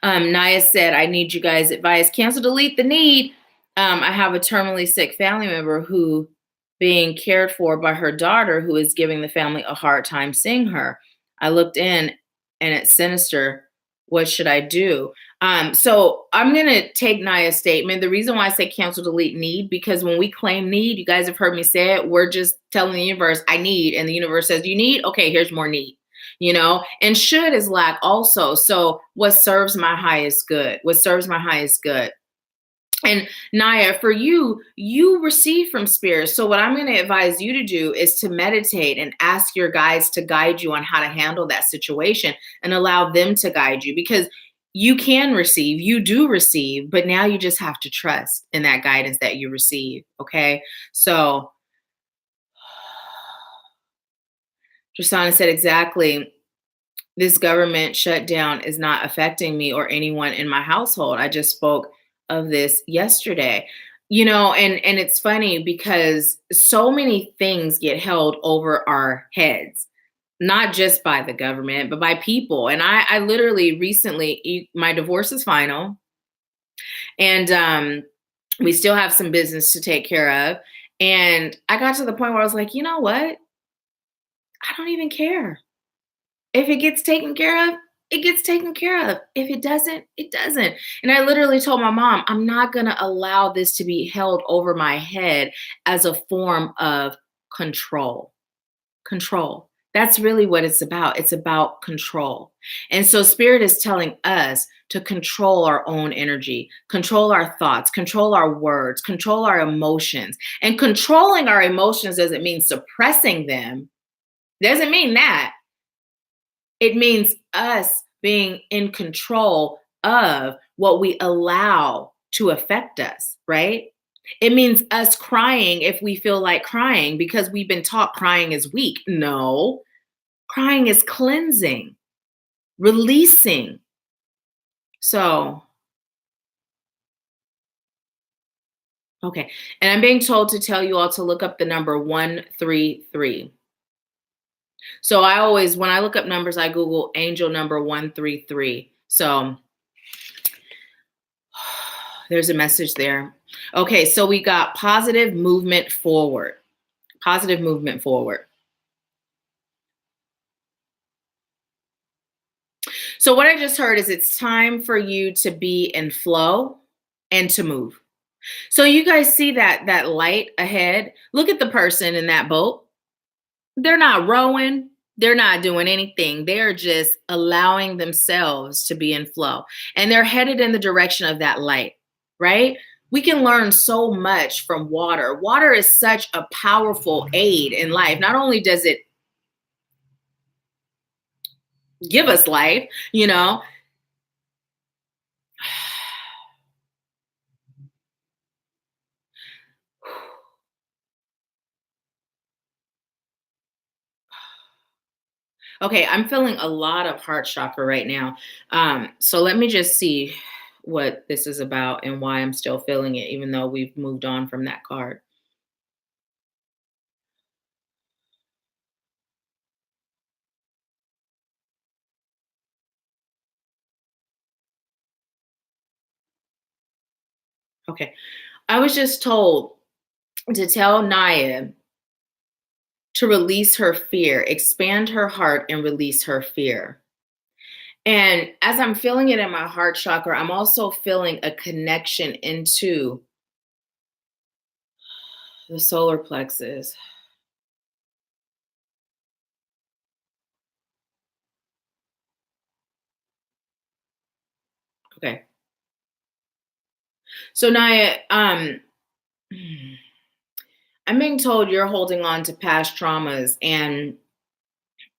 Naya said, I need you guys' advice. Cancel, delete the need. I have a terminally sick family member who being cared for by her daughter who is giving the family a hard time seeing her. I looked in and it's sinister. What should I do? So I'm going to take Naya's statement. The reason why I say cancel, delete, need, because when we claim need, you guys have heard me say it, we're just telling the universe, I need, and the universe says, you need? Okay, here's more need, you know? And should is lack also. So what serves my highest good? What serves my highest good? And Naya, for you, you receive from spirit. So what I'm going to advise you to do is to meditate and ask your guides to guide you on how to handle that situation and allow them to guide you, because you can receive, you do receive, but now you just have to trust in that guidance that you receive. Okay. So Tristana said, exactly. This government shutdown is not affecting me or anyone in my household. I just spoke of this yesterday, you know, and it's funny because so many things get held over our heads, not just by the government, but by people. And I literally recently, my divorce is final, and we still have some business to take care of. And I got to the point where I was like, you know what? I don't even care. If it gets taken care of, it gets taken care of. If it doesn't, it doesn't. And I literally told my mom, I'm not going to allow this to be held over my head as a form of control. Control. That's really what it's about. It's about control. And so Spirit is telling us to control our own energy, control our thoughts, control our words, control our emotions. And controlling our emotions doesn't mean suppressing them. Doesn't mean that. It means us being in control of what we allow to affect us, right? It means us crying if we feel like crying because we've been taught crying is weak. No, crying is cleansing, releasing. So, okay. And I'm being told to tell you all to look up the number 133. So I always, when I look up numbers, I Google angel number 133. So there's a message there. Okay, so we got positive movement forward. Positive movement forward. So what I just heard is it's time for you to be in flow and to move. So you guys see that light ahead? Look at the person in that boat. They're not rowing. They're not doing anything. They're just allowing themselves to be in flow. And they're headed in the direction of that light, right? We can learn so much from water. Water is such a powerful aid in life. Not only does it give us life, you know. Okay, I'm feeling a lot of heart chakra right now. So let me just see what this is about and why I'm still feeling it, even though we've moved on from that card. Okay, I was just told to tell Naya to release her fear, expand her heart, and release her fear. And as I'm feeling it in my heart chakra, I'm also feeling a connection into the solar plexus. Okay. So Naya, I'm being told you're holding on to past traumas, and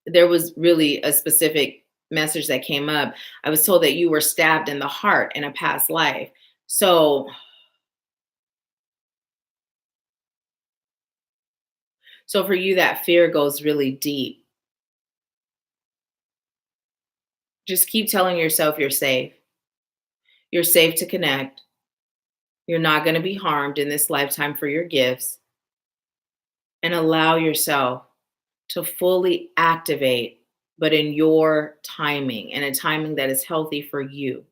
there was really a specific message that came up. I was told that you were stabbed in the heart in a past life. So for you, that fear goes really deep. Just keep telling yourself you're safe. You're safe to connect. You're not going to be harmed in this lifetime for your gifts. And allow yourself to fully activate, but in your timing, and a timing that is healthy for you,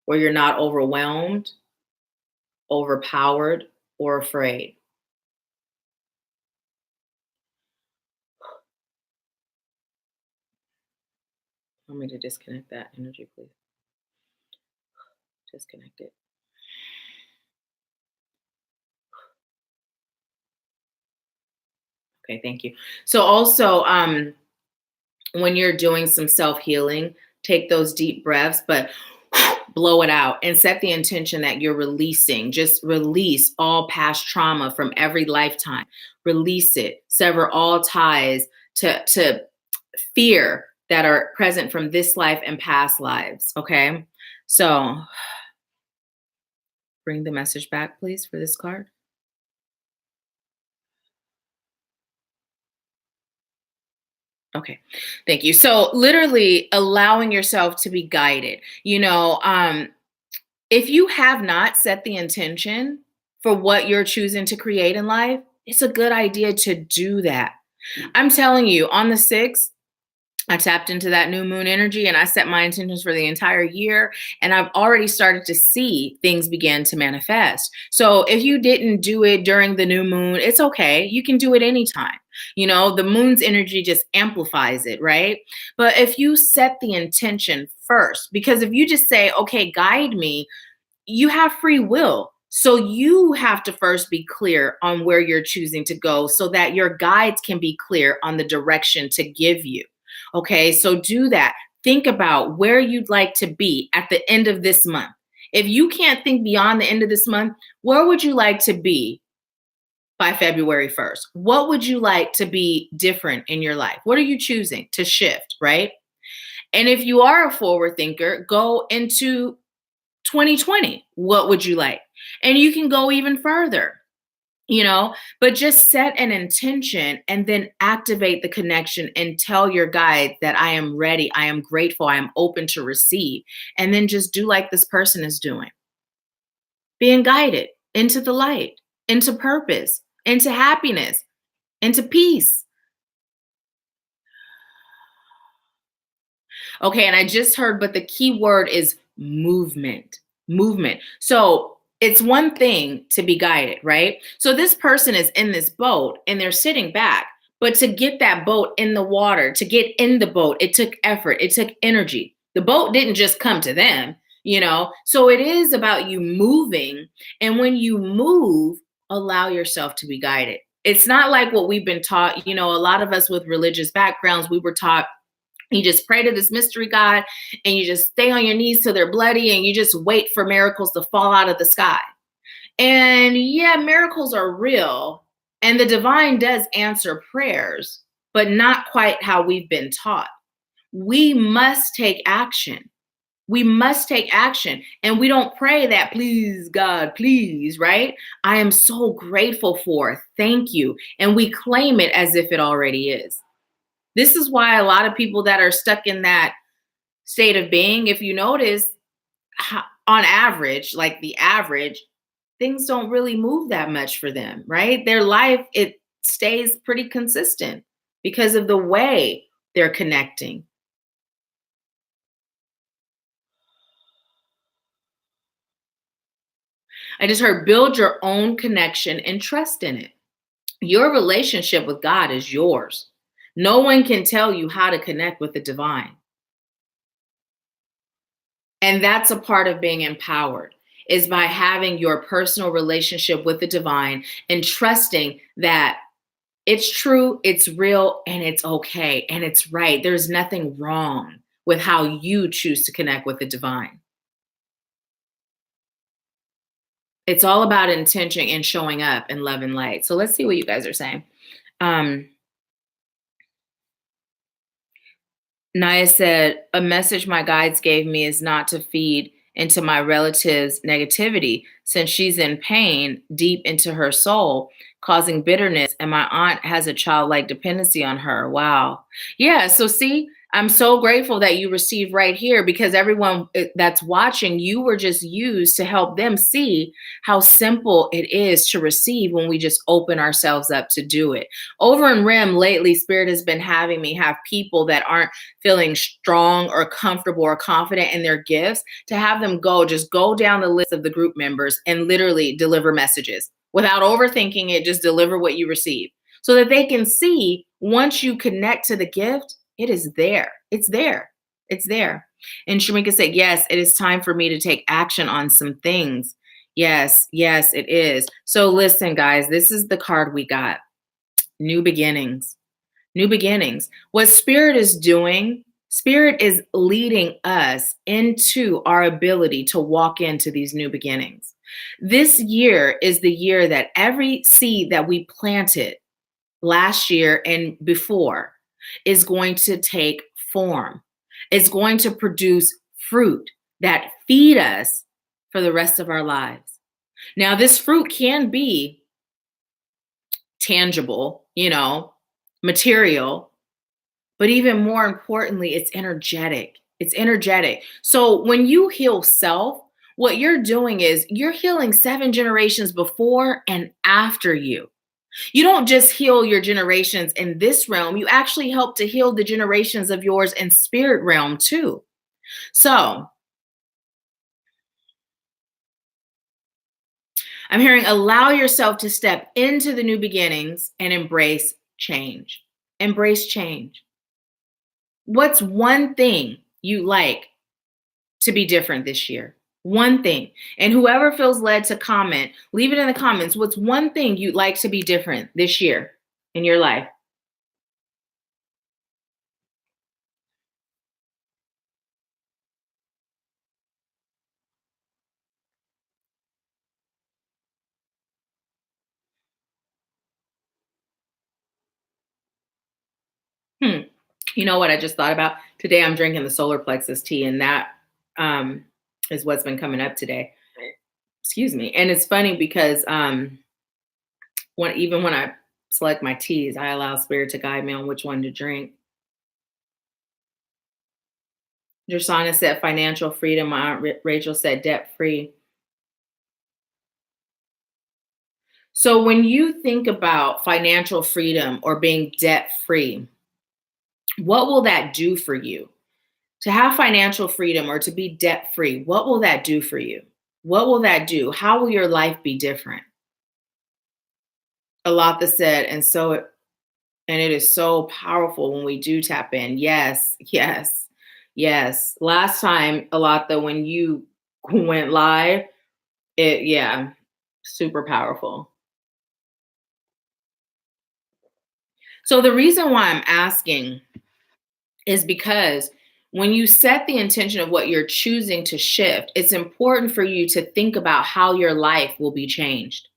where you're not overwhelmed, overpowered, or afraid. Want me to disconnect that energy, please? Disconnect it. Okay, thank you. So also, when you're doing some self-healing, take those deep breaths, but blow it out and set the intention that you're releasing. Just release all past trauma from every lifetime. Release it. Sever all ties to fear that are present from this life and past lives. Okay. So bring the message back, please, for this card. Okay, thank you. So literally allowing yourself to be guided. If you have not set the intention for what you're choosing to create in life, it's a good idea to do that. I'm telling you, on the 6th, I tapped into that new moon energy and I set my intentions for the entire year. And I've already started to see things begin to manifest. So if you didn't do it during the new moon, it's okay. You can do it anytime. The moon's energy just amplifies it, right? But if you set the intention first, because if you just say, okay, guide me, you have free will. So you have to first be clear on where you're choosing to go so that your guides can be clear on the direction to give you. Okay, so do that. Think about where you'd like to be at the end of this month. If you can't think beyond the end of this month, where would you like to be by February 1st? What would you like to be different in your life? What are you choosing to shift, right? And if you are a forward thinker, go into 2020. What would you like? And you can go even further. but just set an intention and then activate the connection and tell your guide that I am ready, I am grateful, I am open to receive. And then just do like this person is doing, being guided into the light, into purpose, into happiness, into peace. Okay, and I just heard, but the key word is movement. Movement. So it's one thing to be guided, right? So this person is in this boat and they're sitting back, but to get that boat in the water, to get in the boat, it took effort, it took energy. The boat didn't just come to them. So it is about you moving. And when you move, allow yourself to be guided. It's not like what we've been taught. A lot of us with religious backgrounds, we were taught you just pray to this mystery God and you just stay on your knees till they're bloody and you just wait for miracles to fall out of the sky. And yeah, miracles are real and the divine does answer prayers, but not quite how we've been taught. We must take action. We must take action. And we don't pray that, please, God, please, right? I am so grateful for, thank you. And we claim it as if it already is. This is why a lot of people that are stuck in that state of being, if you notice, on average, like the average, things don't really move that much for them, right? Their life, it stays pretty consistent because of the way they're connecting. I just heard build your own connection and trust in it. Your relationship with God is yours. No one can tell you how to connect with the divine. And that's a part of being empowered, is by having your personal relationship with the divine and trusting that it's true, it's real, and it's okay, and it's right. There's nothing wrong with how you choose to connect with the divine. It's all about intention and showing up in love and light. So let's see what you guys are saying. Naya said, a message my guides gave me is not to feed into my relative's negativity since she's in pain deep into her soul, causing bitterness, and my aunt has a childlike dependency on her. Wow. Yeah. So see, I'm so grateful that you received right here because everyone that's watching, you were just used to help them see how simple it is to receive when we just open ourselves up to do it. Over in REM lately, Spirit has been having me have people that aren't feeling strong or comfortable or confident in their gifts to have them just go down the list of the group members and literally deliver messages without overthinking it. Just deliver what you receive so that they can see once you connect to the gift, it is there. It's there. It's there. And Shamika said, yes, it is time for me to take action on some things. Yes, yes, it is. So listen, guys, this is the card we got. New beginnings. New beginnings. What Spirit is doing, Spirit is leading us into our ability to walk into these new beginnings. This year is the year that every seed that we planted last year and before is going to take form. It's going to produce fruit that feed us for the rest of our lives. Now, this fruit can be tangible, material, but even more importantly, it's energetic. It's energetic. So when you heal self, what you're doing is you're healing 7 generations before and after you. You don't just heal your generations in this realm, you actually help to heal the generations of yours in spirit realm too. So I'm hearing allow yourself to step into the new beginnings and embrace change. Embrace change. What's one thing you like to be different this year? One thing. And whoever feels led to comment, leave it in the comments. What's one thing you'd like to be different this year in your life? You know what I just thought about? Today I'm drinking the solar plexus tea, and that is what's been coming up today. Excuse me. And it's funny because Even when I select my teas, I allow spirit to guide me on which one to drink. Jasana said financial freedom. My aunt Rachel said debt free. So when you think about financial freedom or being debt free, what will that do for you? To have financial freedom or to be debt free, what will that do for you? What will that do? How will your life be different? Alatha said, and it is so powerful when we do tap in. Yes, yes, yes. Last time, Alatha, when you went live, super powerful. So the reason why I'm asking is because when you set the intention of what you're choosing to shift, it's important for you to think about how your life will be changed.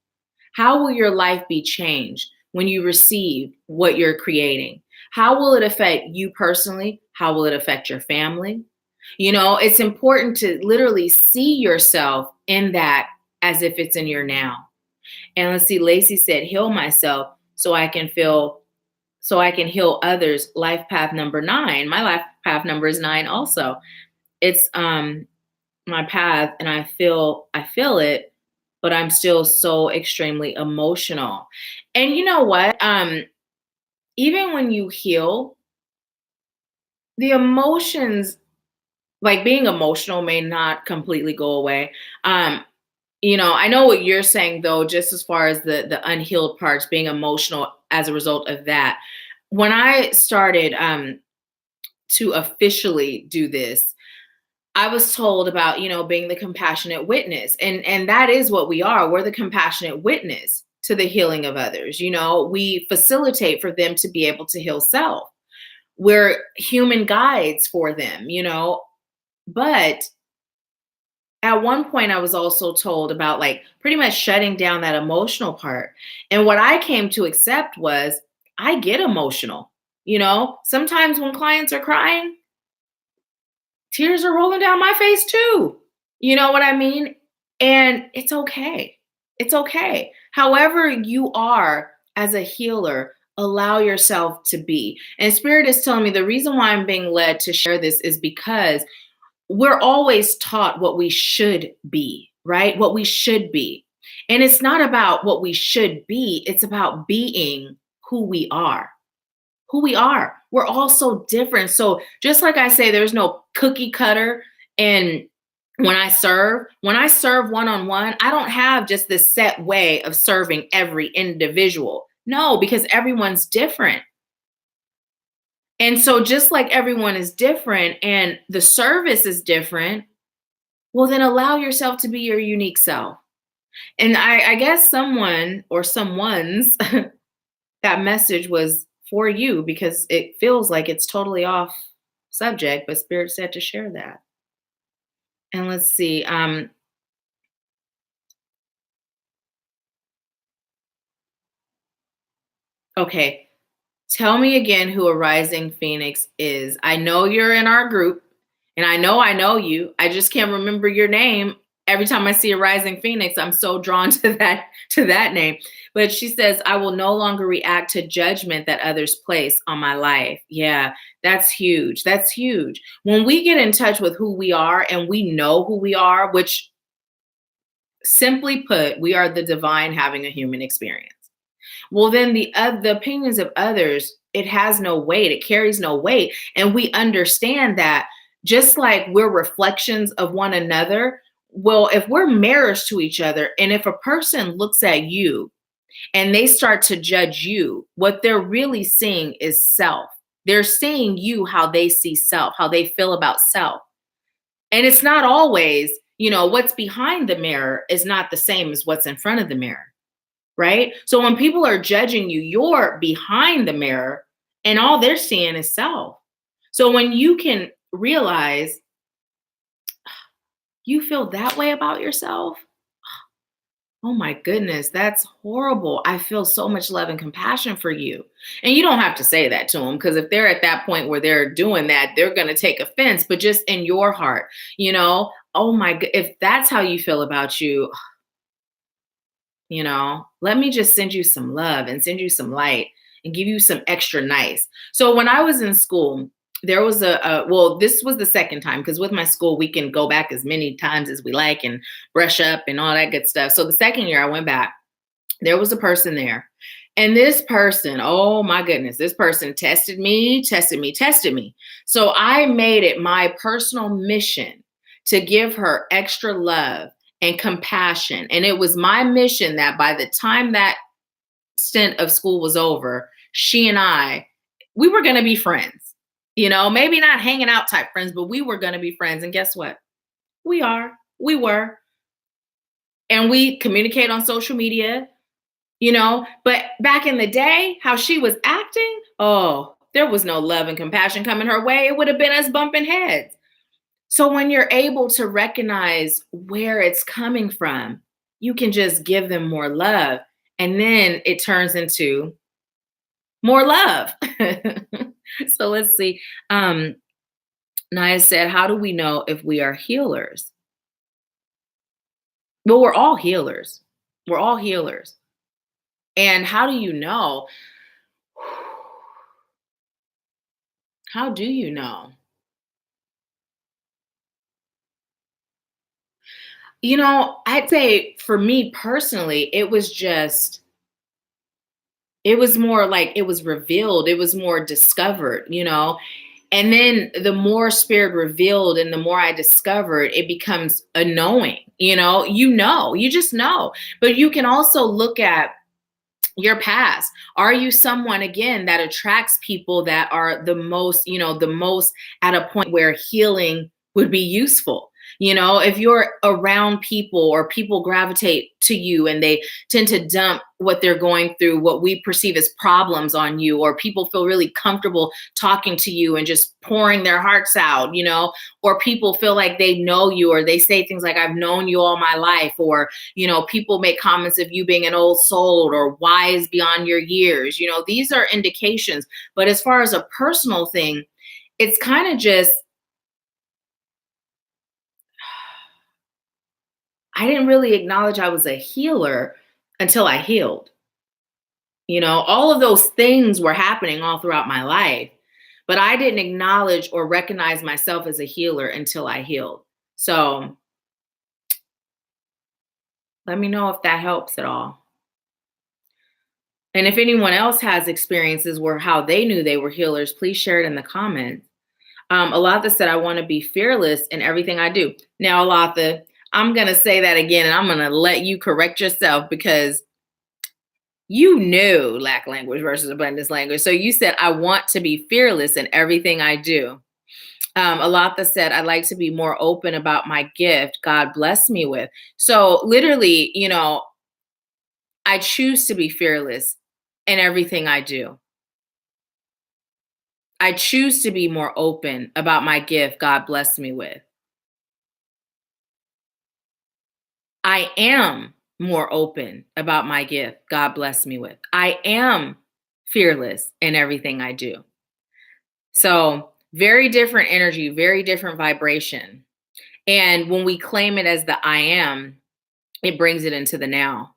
How will your life be changed when you receive what you're creating? How will it affect you personally? How will it affect your family? It's important to literally see yourself in that as if it's in your now. And let's see, Lacey said, heal myself so I can heal others. Life path number 9. My life path number is 9 also. It's my path, and I feel it, but I'm still so extremely emotional. And you know what? Even when you heal, the emotions, like being emotional, may not completely go away. I know what you're saying though, just as far as the unhealed parts, being emotional as a result of that. When I started to officially do this, I was told about, being the compassionate witness. And that is what we are. We're the compassionate witness to the healing of others. We facilitate for them to be able to heal self. We're human guides for them, But at one point I was also told about like pretty much shutting down that emotional part. And what I came to accept was I get emotional. Sometimes when clients are crying, tears are rolling down my face too. You know what I mean? And it's okay. It's okay. However you are as a healer, allow yourself to be. And Spirit is telling me the reason why I'm being led to share this is because we're always taught what we should be, right? What we should be. And it's not about what we should be. It's about being who we are. Who we are. We're all so different. So just like I say, there's no cookie cutter. And when I serve one-on-one, I don't have just this set way of serving every individual. No, because everyone's different. And so just like everyone is different and the service is different, well, then allow yourself to be your unique self. And I guess someone or someone's that message was for you because it feels like it's totally off subject, but Spirit said to share that. And let's see. Okay. Tell me again who a rising phoenix is. I know you're in our group and I know you. I just can't remember your name. Every time I see a rising phoenix, I'm so drawn to that name. But she says, I will no longer react to judgment that others place on my life. Yeah, that's huge. That's huge. When we get in touch with who we are and we know who we are, which simply put, we are the divine having a human experience. Well, then the opinions of others, it has no weight. It carries no weight. And we understand that just like we're reflections of one another, well, if we're mirrors to each other, and if a person looks at you and they start to judge you, what they're really seeing is self. They're seeing you how they see self, how they feel about self. And it's not always, what's behind the mirror is not the same as what's in front of the mirror. Right? So when people are judging you, you're behind the mirror and all they're seeing is self. So when you can realize you feel that way about yourself, oh my goodness, that's horrible. I feel so much love and compassion for you. And you don't have to say that to them because if they're at that point where they're doing that, they're going to take offense, but just in your heart, oh my God, if that's how you feel about you, Let me just send you some love and send you some light and give you some extra nice. So when I was in school, there was well, this was the second time, because with my school, we can go back as many times as we like and brush up and all that good stuff. So the second year I went back, there was a person there. And this person, oh my goodness, this person tested me. So I made it my personal mission to give her extra love and compassion. And it was my mission that by the time that stint of school was over, she and we were going to be friends. Maybe not hanging out type friends, but we were going to be friends. And guess what? We were. And we communicate on social media. But back in the day, how she was acting, oh, there was no love and compassion coming her way. It would have been us bumping heads. So when you're able to recognize where it's coming from, you can just give them more love. And then it turns into more love. So let's see. Naya said, how do we know if we are healers? Well, we're all healers. And how do you know? How do you know? I'd say for me personally, it was more like it was revealed. It was more discovered, And then the more spirit revealed and the more I discovered, it becomes a knowing, you just know. But you can also look at your past. Are you someone, again, that attracts people that are the most at a point where healing would be useful? If you're around people or people gravitate to you and they tend to dump what they're going through, what we perceive as problems on you, or people feel really comfortable talking to you and just pouring their hearts out, or people feel like they know you, or they say things like, I've known you all my life, or, people make comments of you being an old soul or wise beyond your years. These are indications. But as far as a personal thing, it's kind of just, I didn't really acknowledge I was a healer until I healed. All of those things were happening all throughout my life, but I didn't acknowledge or recognize myself as a healer until I healed. So let me know if that helps at all. And if anyone else has experiences where how they knew they were healers, please share it in the comments. Alatha said, I want to be fearless in everything I do. Now, Alatha, I'm going to say that again, and I'm going to let you correct yourself, because you knew lack language versus abundance language. So you said, I want to be fearless in everything I do. Alatha said, I'd like to be more open about my gift God blessed me with. So literally, I choose to be fearless in everything I do. I choose to be more open about my gift God blessed me with. I am more open about my gift God blessed me with. I am fearless in everything I do. So very different energy, very different vibration. And when we claim it as the I am, it brings it into the now.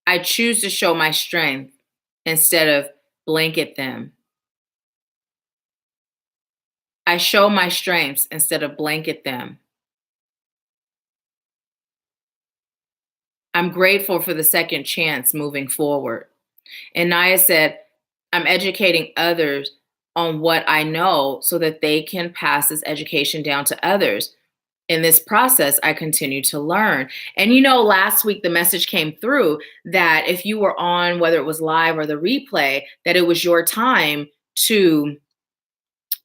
I choose to show my strength instead of blanket them. I show my strengths instead of blanket them. I'm grateful for the second chance moving forward. And Naya said, I'm educating others on what I know so that they can pass this education down to others. In this process, I continue to learn. And last week the message came through that if you were on, whether it was live or the replay, that it was your time to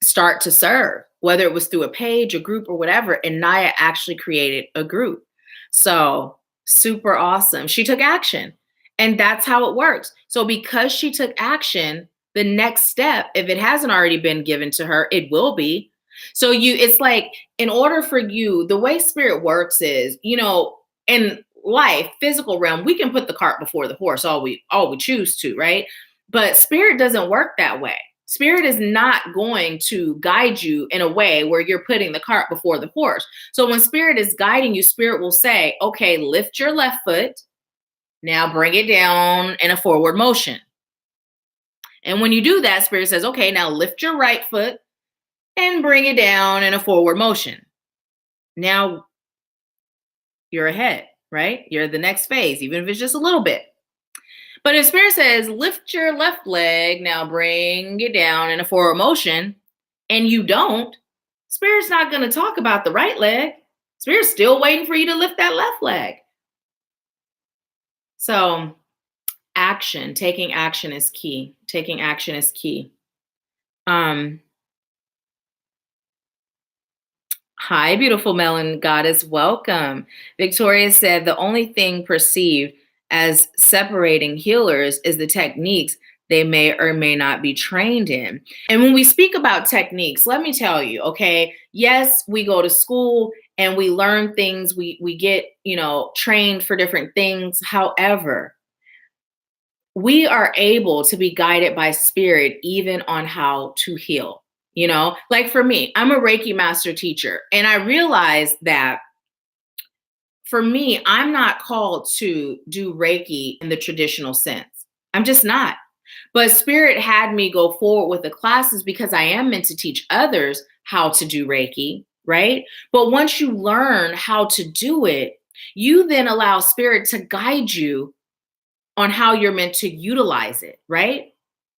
start to serve, whether it was through a page, a group, or whatever. And Naya actually created a group. So super awesome. She took action. And that's how it works. So because she took action, the next step, if it hasn't already been given to her, it will be. So it's like, in order for you, the way spirit works is, in life, physical realm, we can put the cart before the horse, all we choose to, right? But spirit doesn't work that way. Spirit is not going to guide you in a way where you're putting the cart before the horse. So when Spirit is guiding you, Spirit will say, okay, lift your left foot. Now bring it down in a forward motion. And when you do that, Spirit says, okay, now lift your right foot and bring it down in a forward motion. Now you're ahead, right? You're the next phase, even if it's just a little bit. But if Spirit says, lift your left leg, now bring it down in a forward motion, and you don't, Spirit's not going to talk about the right leg. Spirit's still waiting for you to lift that left leg. So taking action is key. Taking action is key. Hi, beautiful Melon Goddess. Welcome. Victoria said the only thing perceived as separating healers is the techniques they may or may not be trained in. And when we speak about techniques, let me tell you, okay, yes, we go to school and we learn things, we get, trained for different things. However, we are able to be guided by Spirit even on how to heal. Like for me, I'm a Reiki master teacher, and I realized that for me, I'm not called to do Reiki in the traditional sense. I'm just not. But Spirit had me go forward with the classes because I am meant to teach others how to do Reiki, right? But once you learn how to do it, you then allow Spirit to guide you on how you're meant to utilize it, right?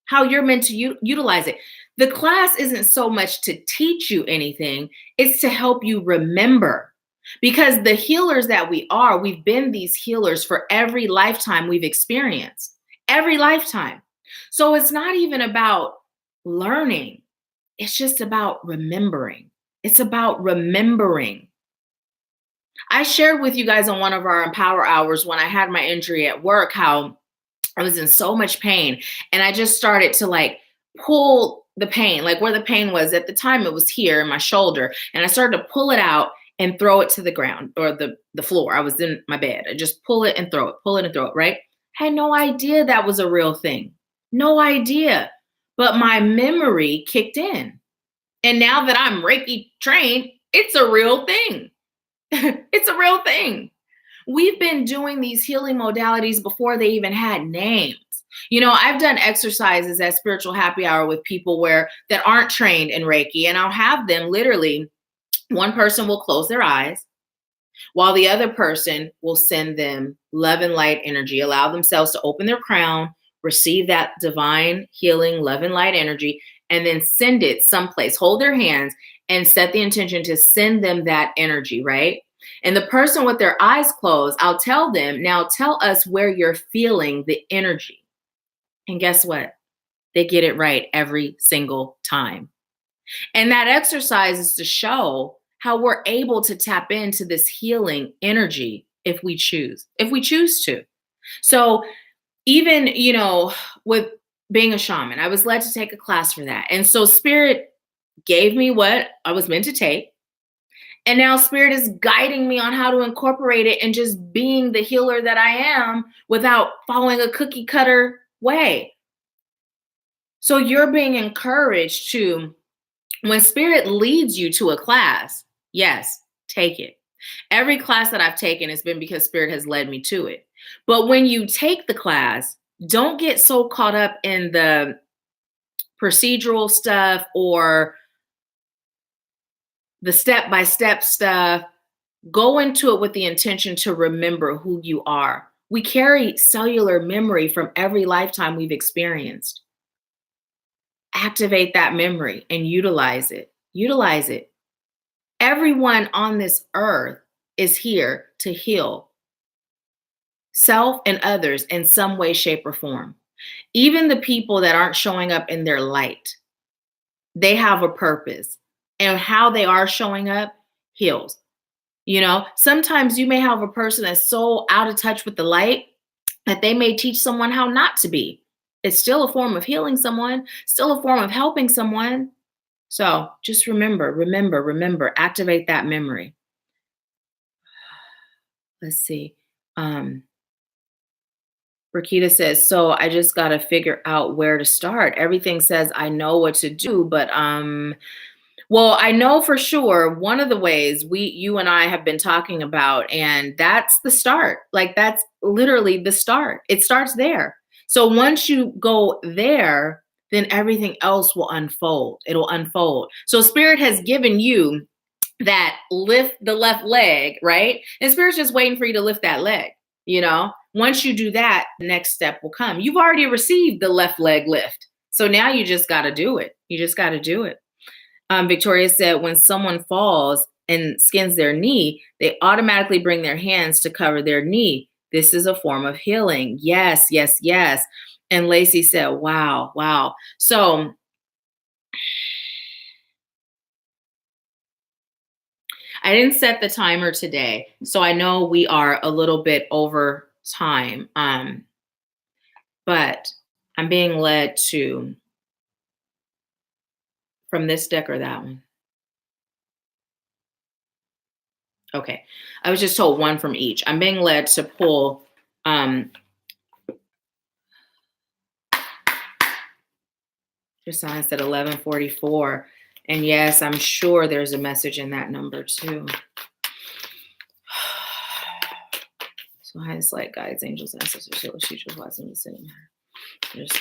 How you're meant to utilize it. The class isn't so much to teach you anything, it's to help you remember. Because the healers that we've been these healers for every lifetime we've experienced, every lifetime. So it's not even about learning. It's just about remembering. It's about remembering. I shared with you guys on one of our Empower Hours when I had my injury at work, how I was in so much pain. And I just started to pull the pain, where the pain was at the time, it was here in my shoulder. And I started to pull it out and throw it to the ground or the floor. I was in my bed. I just pull it and throw it, right? I had no idea that was a real thing. No idea. But my memory kicked in. And now that I'm Reiki trained, it's a real thing. It's a real thing. We've been doing these healing modalities before they even had names. I've done exercises at Spiritual Happy Hour with people that aren't trained in Reiki, and I'll have them literally, one person will close their eyes while the other person will send them love and light energy, allow themselves to open their crown, receive that divine healing, love and light energy, and then send it someplace, hold their hands and set the intention to send them that energy, right? And the person with their eyes closed, I'll tell them, now tell us where you're feeling the energy. And guess what? They get it right every single time. And that exercise is to show how we're able to tap into this healing energy if we choose to. So even, with being a shaman, I was led to take a class for that. And so Spirit gave me what I was meant to take. And now Spirit is guiding me on how to incorporate it and just being the healer that I am without following a cookie cutter way. So you're being encouraged to, when Spirit leads you to a class, yes, take it. Every class that I've taken has been because Spirit has led me to it. But when you take the class, don't get so caught up in the procedural stuff or the step-by-step stuff. Go into it with the intention to remember who you are. We carry cellular memory from every lifetime we've experienced. Activate that memory and utilize it. Utilize it. Everyone on this earth is here to heal self and others in some way, shape, or form. Even the people that aren't showing up in their light, they have a purpose. And how they are showing up heals. Sometimes you may have a person that's so out of touch with the light that they may teach someone how not to be. It's still a form of healing someone, still a form of helping someone. So just remember, activate that memory. Let's see. Rakita says, so I just got to figure out where to start. Everything says I know what to do, but well, I know for sure one of the ways you and I have been talking about, and that's the start. Like that's literally the start. It starts there. So once you go there, then everything else will unfold. It'll unfold. So Spirit has given you that lift the left leg, right? And Spirit's just waiting for you to lift that leg, you know? Once you do that, the next step will come. You've already received the left leg lift. So now you just got to do it. You just got to do it. Victoria said, when someone falls and skins their knee, they automatically bring their hands to cover their knee. This is a form of healing. Yes, yes, yes. And Lacey said, wow, wow. So I didn't set the timer today, so I know we are a little bit over time. But I'm being led to from this deck or that one. Okay. I was just told one from each. I'm being led to pull just I said 1144. And yes, I'm sure there's a message in that number too. So highest light guides, angels, ancestors, healers, teachers, blessings, the city. There's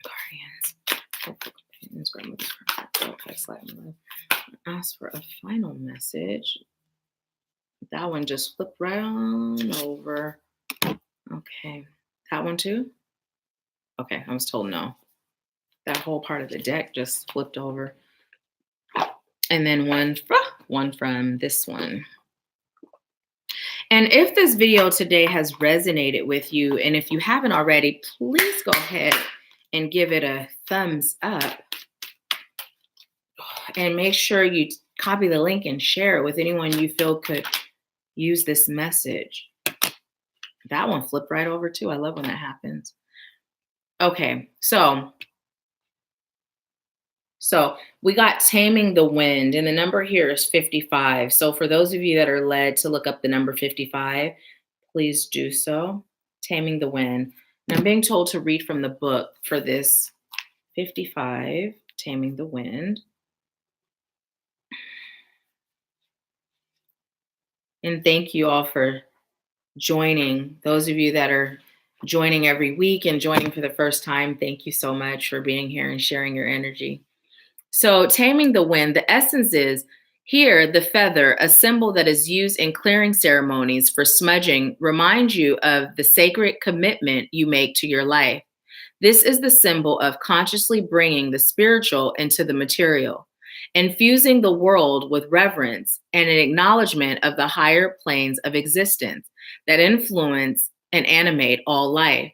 guardians, grandmothers, past light and life. Ask for a final message. That one just flipped right on over. Okay. That one too? Okay, I was told no. That whole part of the deck just flipped over. And then one from this one. And if this video today has resonated with you, and if you haven't already, please go ahead and give it a thumbs up. And make sure you copy the link and share it with anyone you feel could use this message. That one flipped right over too. I love when that happens. Okay, so we got Taming the Wind, and the number here is 55. So for those of you that are led to look up the number 55, please do so. Taming the Wind. And I'm being told to read from the book for this 55, Taming the Wind. And thank you all for joining. Those of you that are joining every week and joining for the first time, thank you so much for being here and sharing your energy. So Taming the Wind, the essence is here, the feather, a symbol that is used in clearing ceremonies for smudging, reminds you of the sacred commitment you make to your life. This is the symbol of consciously bringing the spiritual into the material, infusing the world with reverence and an acknowledgement of the higher planes of existence that influence and animate all life.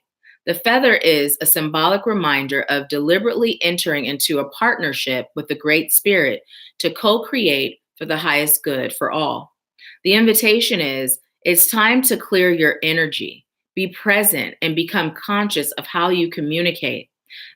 The feather is a symbolic reminder of deliberately entering into a partnership with the Great Spirit to co-create for the highest good for all. The invitation is, it's time to clear your energy, be present, and become conscious of how you communicate.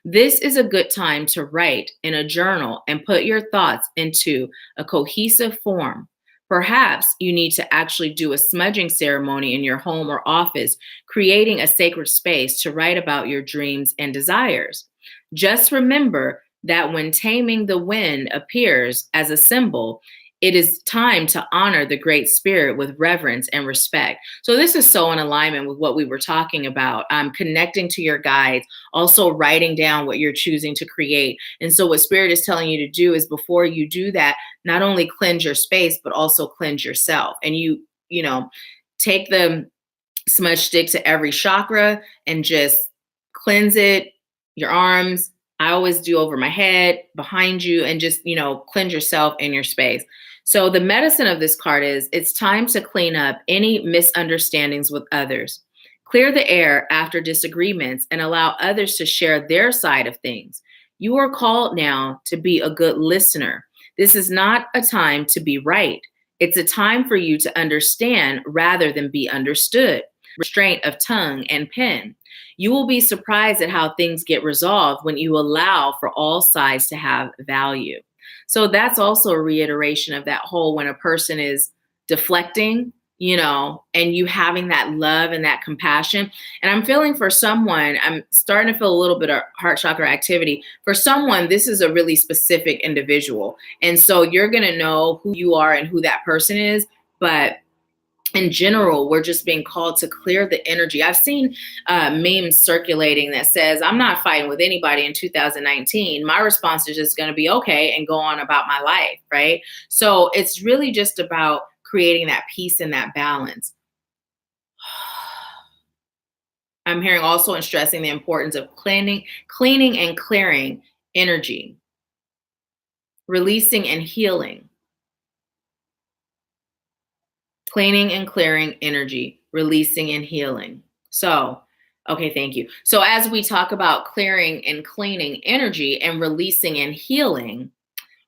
This is a good time to write in a journal and put your thoughts into a cohesive form. Perhaps you need to actually do a smudging ceremony in your home or office, creating a sacred space to write about your dreams and desires. Just remember that when Taming the Wind appears as a symbol, it is time to honor the Great Spirit with reverence and respect. So this is so in alignment with what we were talking about, connecting to your guides, also writing down what you're choosing to create. And so what Spirit is telling you to do is before you do that, not only cleanse your space, but also cleanse yourself. And you take the smudge stick to every chakra and just cleanse it, your arms. I always do over my head, behind you, and just, cleanse yourself and your space. So the medicine of this card is, it's time to clean up any misunderstandings with others. Clear the air after disagreements and allow others to share their side of things. You are called now to be a good listener. This is not a time to be right. It's a time for you to understand rather than be understood. Restraint of tongue and pen. You will be surprised at how things get resolved when you allow for all sides to have value. So that's also a reiteration of that whole, when a person is deflecting, and you having that love and that compassion. And I'm feeling for someone, I'm starting to feel a little bit of heart chakra activity. For someone, this is a really specific individual. And so you're going to know who you are and who that person is. But in general, we're just being called to clear the energy. I've seen memes circulating that says, I'm not fighting with anybody in 2019. My response is just going to be okay and go on about my life, right? So it's really just about creating that peace and that balance. I'm hearing also and stressing the importance of cleaning and clearing energy, releasing and healing. Cleaning and clearing energy, releasing and healing. So, okay, thank you. So as we talk about clearing and cleaning energy and releasing and healing,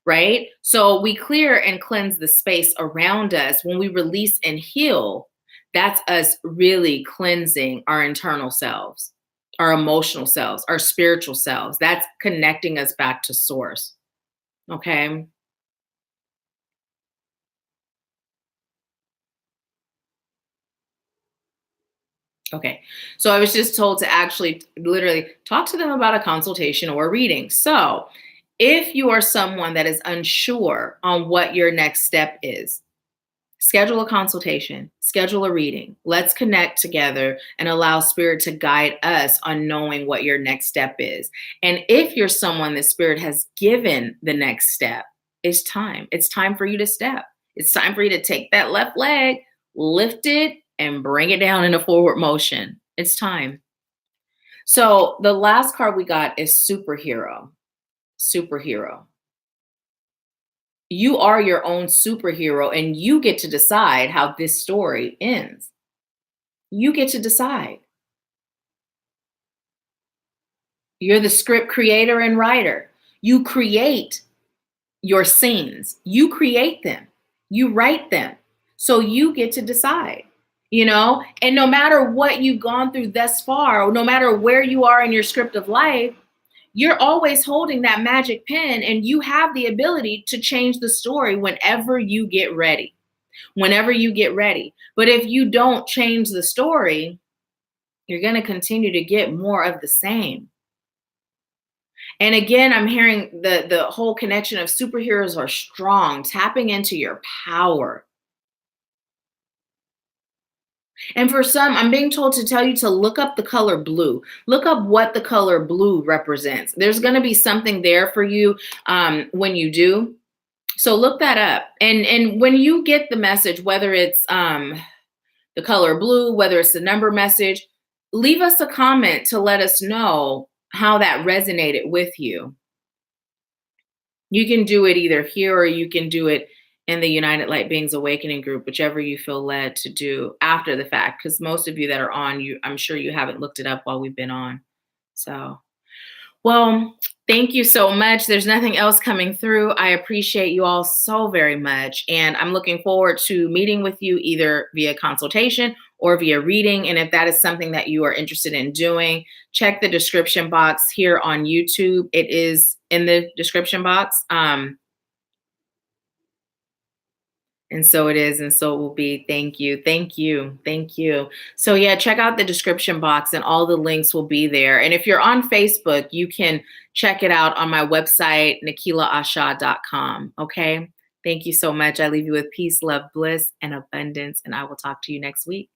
right? So we clear and cleanse the space around us. When we release and heal, that's us really cleansing our internal selves, our emotional selves, our spiritual selves. That's connecting us back to source. Okay. Okay. So I was just told to actually literally talk to them about a consultation or a reading. So if you are someone that is unsure on what your next step is, schedule a consultation, schedule a reading. Let's connect together and allow spirit to guide us on knowing what your next step is. And if you're someone that spirit has given the next step, it's time. It's time for you to step. It's time for you to take that left leg, lift it, and bring it down in a forward motion. It's time. So the last card we got is superhero. Superhero. You are your own superhero and you get to decide how this story ends. You get to decide. You're the script creator and writer. You create your scenes. You create them. You write them. So you get to decide. And no matter what you've gone through thus far, or no matter where you are in your script of life, you're always holding that magic pen and you have the ability to change the story whenever you get ready. Whenever you get ready. But if you don't change the story, you're going to continue to get more of the same. And again, I'm hearing the whole connection of superheroes are strong, tapping into your power. And for some, I'm being told to tell you to look up the color blue. Look up what the color blue represents. There's going to be something there for you when you do. So look that up. And when you get the message, whether it's the color blue, whether it's the number message, leave us a comment to let us know how that resonated with you. You can do it either here or you can do it in the United Light Beings Awakening group, whichever you feel led to do after the fact, because most of you that are on, I'm sure you haven't looked it up while we've been on. So, well, thank you so much. There's nothing else coming through. I appreciate you all so very much. And I'm looking forward to meeting with you either via consultation or via reading. And if that is something that you are interested in doing, check the description box here on YouTube. It is in the description box. And so it is, and so it will be. Thank you, thank you, thank you. So yeah, check out the description box and all the links will be there. And if you're on Facebook, you can check it out on my website, NahkilaIsha.com. Okay, thank you so much. I leave you with peace, love, bliss, and abundance, and I will talk to you next week.